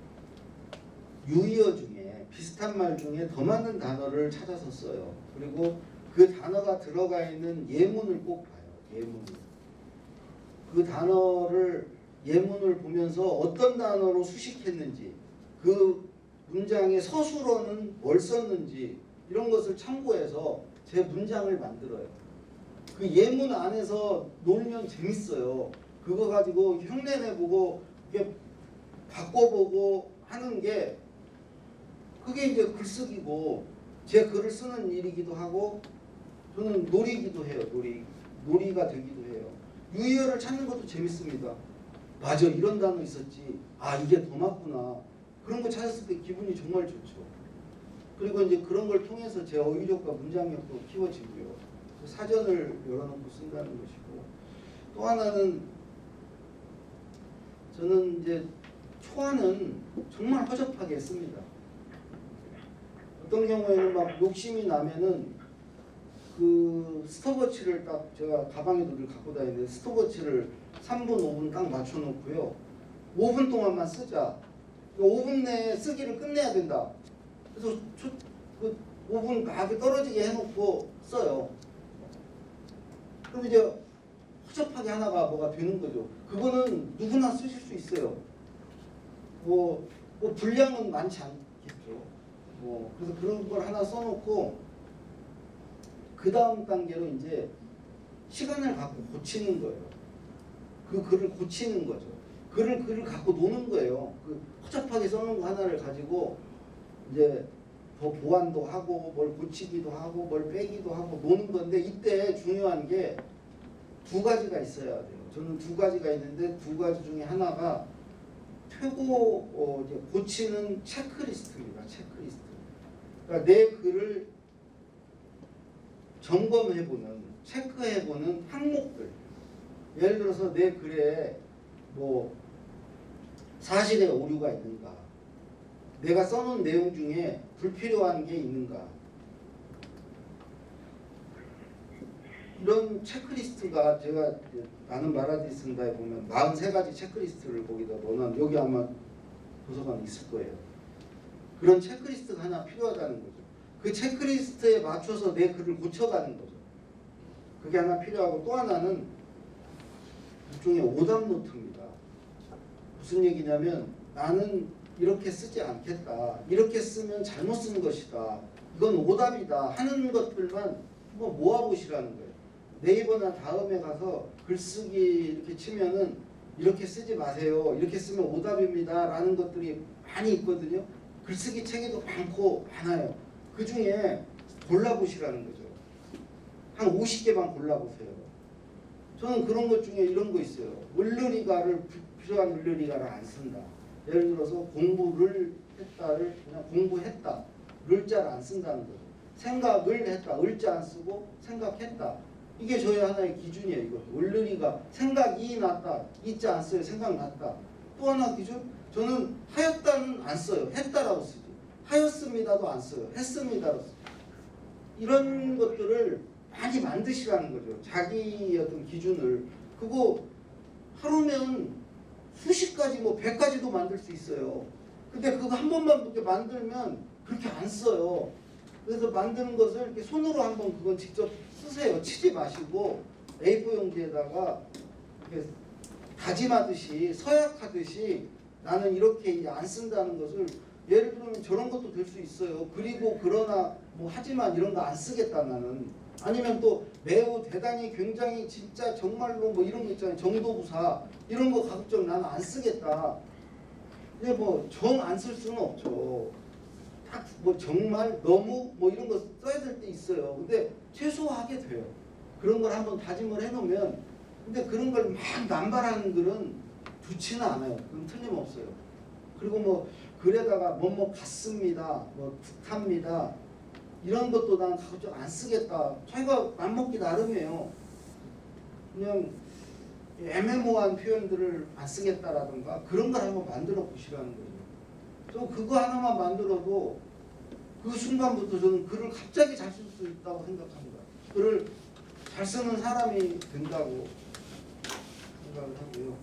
Speaker 1: 유의어 중에 비슷한 말 중에 더 맞는 단어를 찾아서 써요. 그리고 그 단어가 들어가 있는 예문을 꼭 봐요. 예문을. 그 단어를 예문을 보면서 어떤 단어로 수식했는지, 그 문장의 서술어는 뭘 썼는지, 이런 것을 참고해서 제 문장을 만들어요. 그 예문 안에서 놀면 재밌어요. 그거 가지고 흉내내보고 바꿔보고 하는 게, 그게 이제 글쓰기고 제 글을 쓰는 일이기도 하고, 저는 놀이기도 해요. 놀이가 되기도 해요. 유의어를 찾는 것도 재밌습니다. 맞아, 이런 단어 있었지. 아, 이게 더 맞구나. 그런 거 찾았을 때 기분이 정말 좋죠. 그리고 이제 그런 걸 통해서 제 어휘력과 문장력도 키워지고요. 사전을 열어놓고 쓴다는 것이고, 또 하나는 저는 이제 초안은 정말 허접하게 씁니다. 어떤 경우에는 막 욕심이 나면은 그 스톱워치를 딱, 제가 가방에도 늘 갖고 다니는데 스톱워치를 3분, 5분 딱 맞춰놓고요. 5분 동안만 쓰자. 5분 내에 쓰기를 끝내야 된다. 그래서 그 5분 가게 떨어지게 해놓고 써요. 그럼 이제 허접하게 하나가 뭐가 되는 거죠. 그거는 누구나 쓰실 수 있어요. 뭐 분량은 많지 않겠죠. 그래서 그런 걸 하나 써놓고 그 다음 단계로 이제 시간을 갖고 고치는 거예요. 그 글을 고치는 거죠. 글을 갖고 노는 거예요. 그 허접하게 써놓은 거 하나를 가지고 이제 더 보완도 하고 뭘 고치기도 하고 뭘 빼기도 하고 노는 건데, 이때 중요한 게 두 가지가 있어야 돼요. 저는 두 가지가 있는데, 두 가지 중에 하나가 최고 이제 고치는 체크리스트입니다. 체크리스트. 그러니까 내 글을 점검해보는, 체크해보는 항목들. 예를 들어서 내 글에 뭐 사실의 오류가 있는가, 내가 써놓은 내용 중에 불필요한 게 있는가, 이런 체크리스트가 제가 나는 말하지 쓴다에 보면 43가지 체크리스트를 거기다 넣어놓은, 여기 아마 도서관에 있을 거예요. 그런 체크리스트가 하나 필요하다는 거죠. 그 체크리스트에 맞춰서 내 글을 고쳐가는 거죠. 그게 하나 필요하고, 또 하나는 일종의 오답 노트입니다. 무슨 얘기냐면, 나는 이렇게 쓰지 않겠다, 이렇게 쓰면 잘못 쓴 것이다, 이건 오답이다 하는 것들만 한번 모아보시라는 거예요. 네이버나 다음에 가서 글쓰기 이렇게 치면은 이렇게 쓰지 마세요, 이렇게 쓰면 오답입니다 라는 것들이 많이 있거든요. 글쓰기 책에도 많아요. 그 중에 골라보시라는 거죠. 한 50개만 골라보세요. 저는 그런 것 중에 이런 거 있어요. 을르리가를, 불필요한 을르리가를 안 쓴다. 예를 들어서 공부를 했다를 그냥 공부했다, 를자를 안 쓴다는 거죠. 생각을 했다, 을자 안 쓰고 생각했다. 이게 저희 하나의 기준이에요. 이거 을르리가 생각이 났다, 이자 안 써요. 생각났다. 또 하나 기준, 저는 하였다는 안 써요. 했다라고 쓰지. 하였습니다도 안 써요. 했습니다로 써요. 이런 것들을 많이 만드시라는 거죠. 자기의 어떤 기준을. 그거 하루면 수십 가지, 뭐 100가지도 만들 수 있어요. 근데 그거 한 번만 그렇게 만들면 그렇게 안 써요. 그래서 만드는 것을 이렇게 손으로 한번 그건 직접 쓰세요. 치지 마시고 A4 용지에다가 이렇게 다짐하듯이, 서약하듯이 나는 이렇게 이제 안 쓴다는 것을, 예를 들면 저런 것도 될 수 있어요. 그리고 그러나 뭐 하지만 이런 거 안 쓰겠다 나는. 아니면 또 매우 대단히 굉장히 진짜 정말로 뭐 이런 거 있잖아요. 정도부사 이런 거 가급적 나는 안 쓰겠다. 근데 뭐 정 안 쓸 수는 없죠. 딱 뭐 정말 너무 뭐 이런 거 써야 될 때 있어요. 근데 최소화하게 돼요. 그런 걸 한번 다짐을 해놓으면. 근데 그런 걸 막 남발하는 글은 좋지는 않아요. 그건 틀림없어요. 그리고 뭐 글에다가 뭐뭐 같습니다, 뭐 듯합니다, 이런 것도 난 가급적 안 쓰겠다. 자기가 맘먹기 나름이에요. 그냥 애매모호한 표현들을 안 쓰겠다라든가 그런 걸 한번 만들어 보시라는 거죠. 저 그거 하나만 만들어도 그 순간부터 저는 글을 갑자기 잘 쓸 수 있다고 생각합니다. 글을 잘 쓰는 사람이 된다고 생각을 하고요.